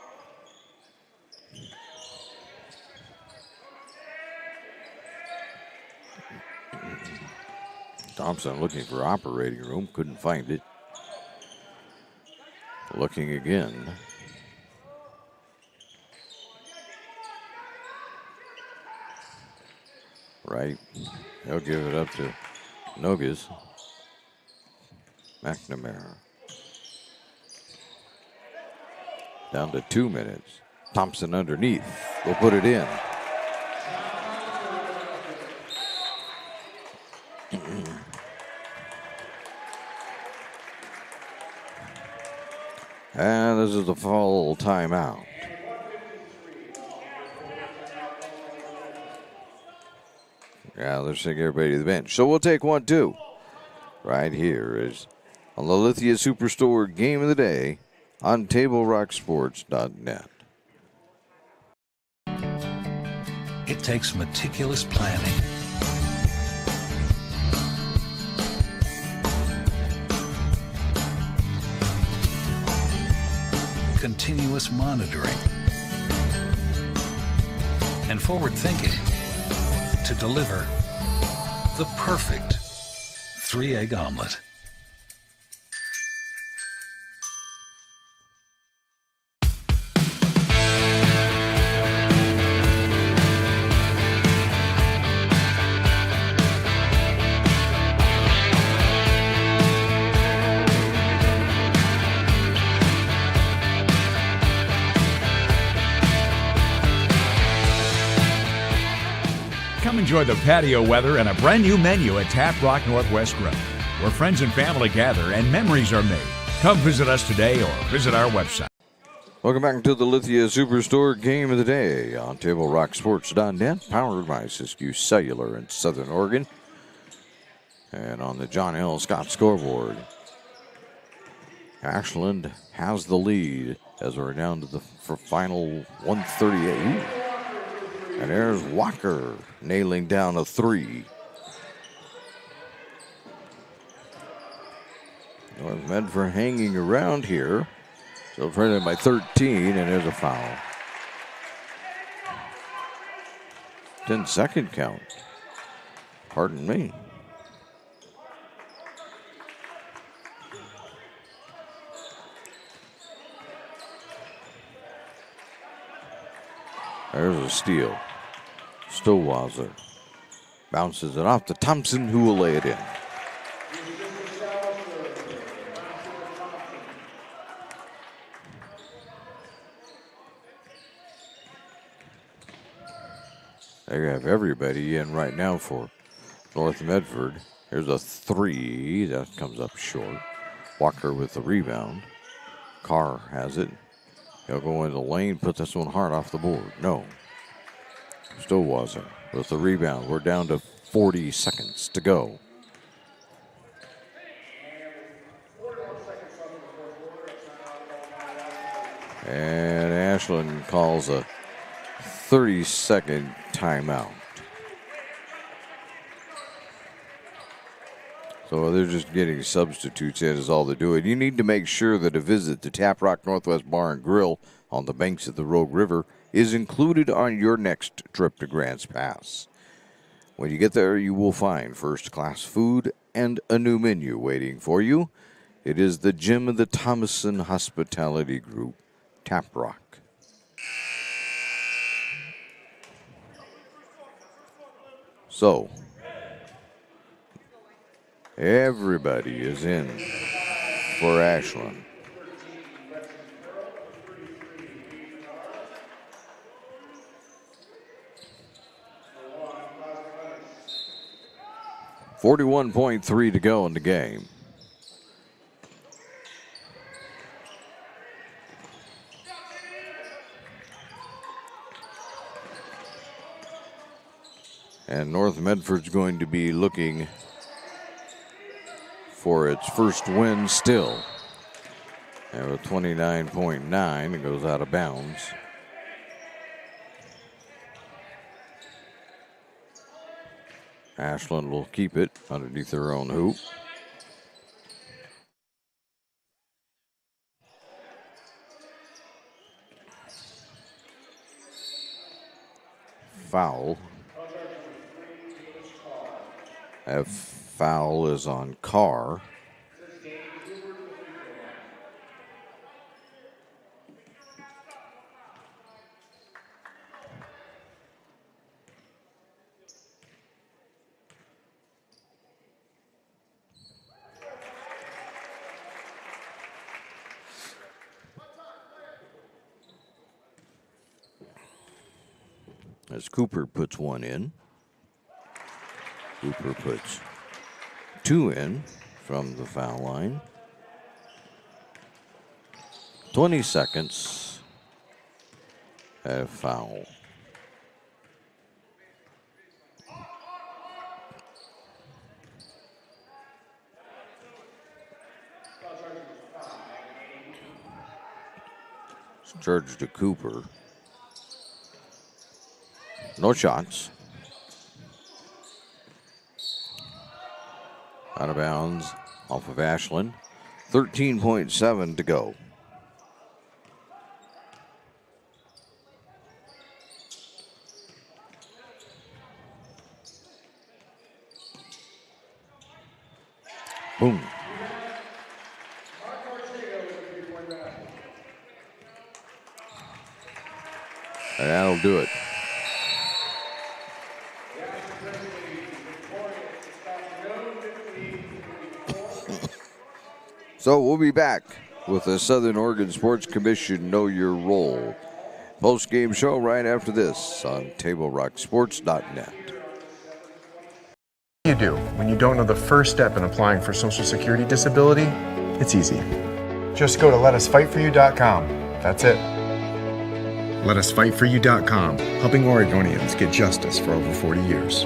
Thompson looking for operating room, couldn't find it. Looking again. Right. They'll give it up to Nogas. McNamara. Down to 2 minutes. Thompson underneath. They'll put it in. And this is the full timeout. Yeah, let's take everybody to the bench. So we'll take 1-2. Right here is on the Lithia Superstore Game of the Day on TableRockSports.net. It takes meticulous planning, continuous monitoring, and forward thinking to deliver the perfect 3-egg omelet. Come enjoy the patio weather and a brand new menu at Tap Rock Northwest Grill, where friends and family gather and memories are made. Come visit us today or visit our website. Welcome back to the Lithia Superstore Game of the Day on TableRockSports.net, powered by Siskiyou Cellular in Southern Oregon. And on the John L. Scott scoreboard, Ashland has the lead as we're down to the final 138. And there's Walker nailing down a 3. North Medford hanging around here. Still trailing by 13, and there's a foul. 10-second count. Pardon me. There's a steal. Stowalzer bounces it off to Thompson, who will lay it in. They have everybody in right now for North Medford. Here's a 3 that comes up short. Walker with the rebound. Carr has it. He'll go in the lane, put this one hard off the board. No. Stowalzer with the rebound. We're down to 40 seconds to go. And Ashland calls a 30-second timeout. So they're just getting substitutes in is all they're doing. You need to make sure that a visit to Tap Rock Northwest Bar and Grill on the banks of the Rogue River is included on your next trip to Grants Pass. When you get there, you will find first-class food and a new menu waiting for you. It is the Gym of the Thomason Hospitality Group, Tap Rock. So, everybody is in for Ashland. .3 to go in the game. And North Medford's going to be looking for its first win still. And with 29.9, it goes out of bounds. Ashland will keep it underneath their own hoop. Foul. That foul is on Carr. As Cooper puts one in. Cooper puts two in from the foul line. 20 seconds. A foul. It's charged to Cooper. No shots. Out of bounds off of Ashland. 13.7 to go. Boom. And that'll do it. So we'll be back with the Southern Oregon Sports Commission Know Your Role post-game show right after this on TableRockSports.net. You do when you don't know the first step in applying for Social Security disability? It's easy. Just go to letusfightforyou.com. That's it. Letusfightforyou.com, helping Oregonians get justice for over 40 years.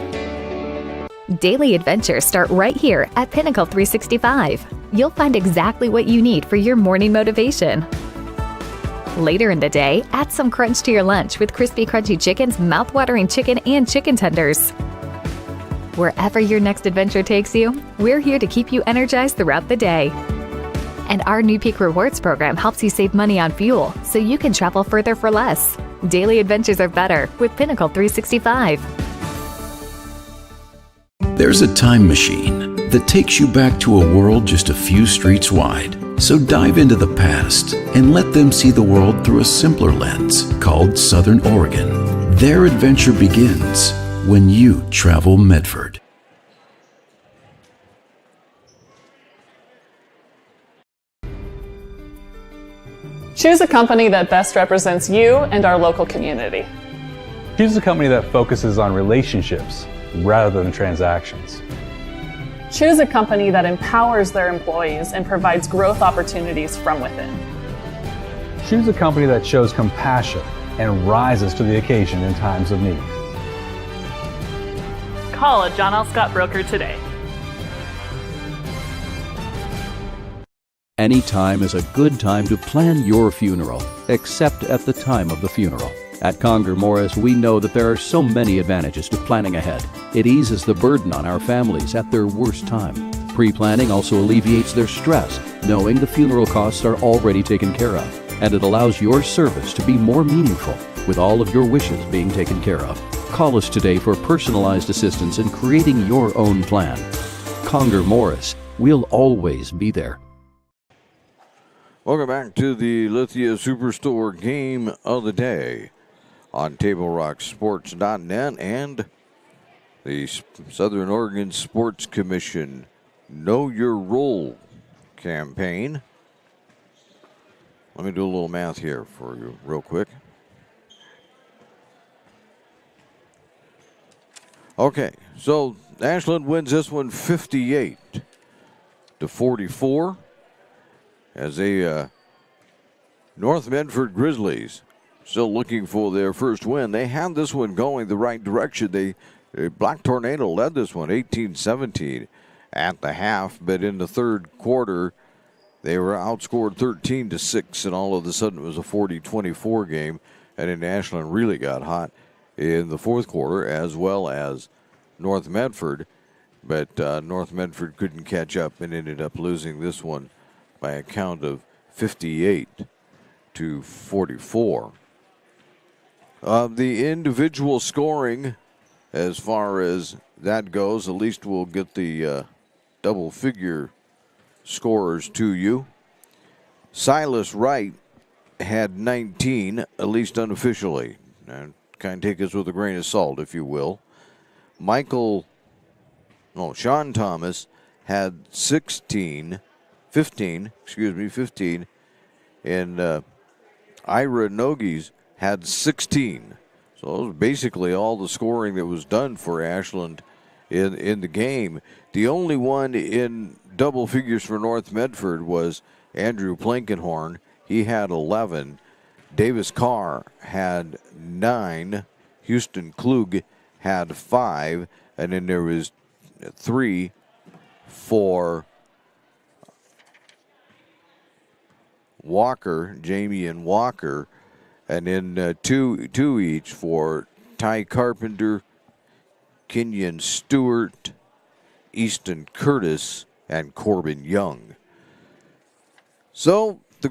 Daily adventures start right here at Pinnacle 365. You'll find exactly what you need for your morning motivation. Later in the day, add some crunch to your lunch with Crispy Crunchy Chicken's mouth-watering chicken and chicken tenders. Wherever your next adventure takes you, we're here to keep you energized throughout the day. And our new Peak Rewards program helps you save money on fuel so you can travel further for less. Daily adventures are better with Pinnacle 365. There's a time machine that takes you back to a world just a few streets wide. So dive into the past and let them see the world through a simpler lens called Southern Oregon. Their adventure begins when you travel Medford. Choose a company that best represents you and our local community. Choose a company that focuses on relationships rather than transactions. Choose a company that empowers their employees and provides growth opportunities from within. Choose a company that shows compassion and rises to the occasion in times of need. Call a John L. Scott broker today. Any time is a good time to plan your funeral, except at the time of the funeral. At Conger Morris, we know that there are so many advantages to planning ahead. It eases the burden on our families at their worst time. Pre-planning also alleviates their stress, knowing the funeral costs are already taken care of. And it allows your service to be more meaningful, with all of your wishes being taken care of. Call us today for personalized assistance in creating your own plan. Conger Morris, we'll always be there. Welcome back to the Lithia Superstore game of the day on TableRockSports.net and the Southern Oregon Sports Commission Know Your Role campaign. Let me do a little math here for you real quick. Okay, so Ashland wins this one 58-44 as they North Medford Grizzlies still looking for their first win. They have this one going the right direction. Black Tornado led this one 18-17 at the half, but in the third quarter they were outscored 13-6, and all of a sudden it was a 40-24 game. And then Ashland really got hot in the fourth quarter, as well as North Medford, but North Medford couldn't catch up and ended up losing this one by a count of 58-44. The individual scoring, as far as that goes, at least we'll get the double-figure scorers to you. Silas Wright had 19, at least unofficially. Now, kind of take this with a grain of salt, if you will. Sean Thomas had 15, and Ira Nogies had 16. So that was basically all the scoring that was done for Ashland in the game. The only one in double figures for North Medford was Andrew Plankenhorn. He had 11. Davis Carr had 9. Houston Klug had 5. And then there was 3 for Walker, Jamie and Walker. And then two each for Ty Carpenter, Kenyon Stewart, Easton Curtis, and Corbin Young. So the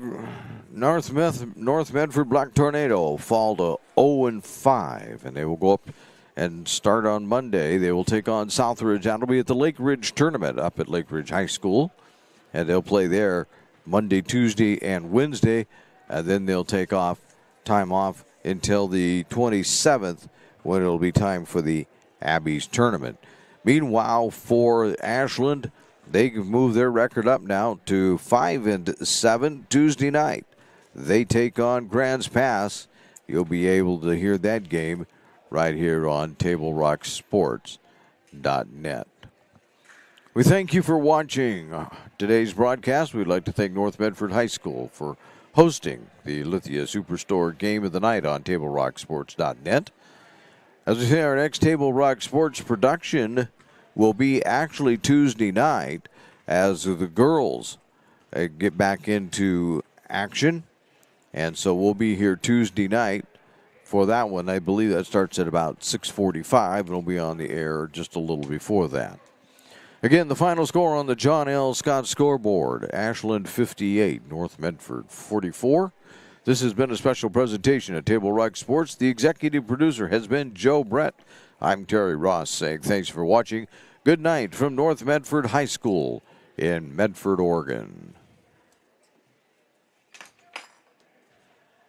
North Medford Black Tornado fall to 0-5, and they will go up and start on Monday. They will take on Southridge. That'll be at the Lake Ridge Tournament up at Lake Ridge High School, and they'll play there Monday, Tuesday, and Wednesday, and then they'll take time off until the 27th, when it'll be time for the Abbeys Tournament. Meanwhile, for Ashland, they move their record up now to 5-7 Tuesday night. They take on Grants Pass. You'll be able to hear that game right here on TableRockSports.net. We thank you for watching today's broadcast. We'd like to thank North Medford High School for hosting the Lithia Superstore Game of the Night on TableRockSports.net. As we say, our next Table Rock Sports production will be actually Tuesday night as the girls get back into action. And so we'll be here Tuesday night for that one. I believe that starts at about 6:45, and we'll be on the air just a little before that. Again, the final score on the John L. Scott scoreboard: Ashland 58, North Medford 44. This has been a special presentation of Table Rock Sports. The executive producer has been Joe Brett. I'm Terry Ross saying thanks for watching. Good night from North Medford High School in Medford, Oregon.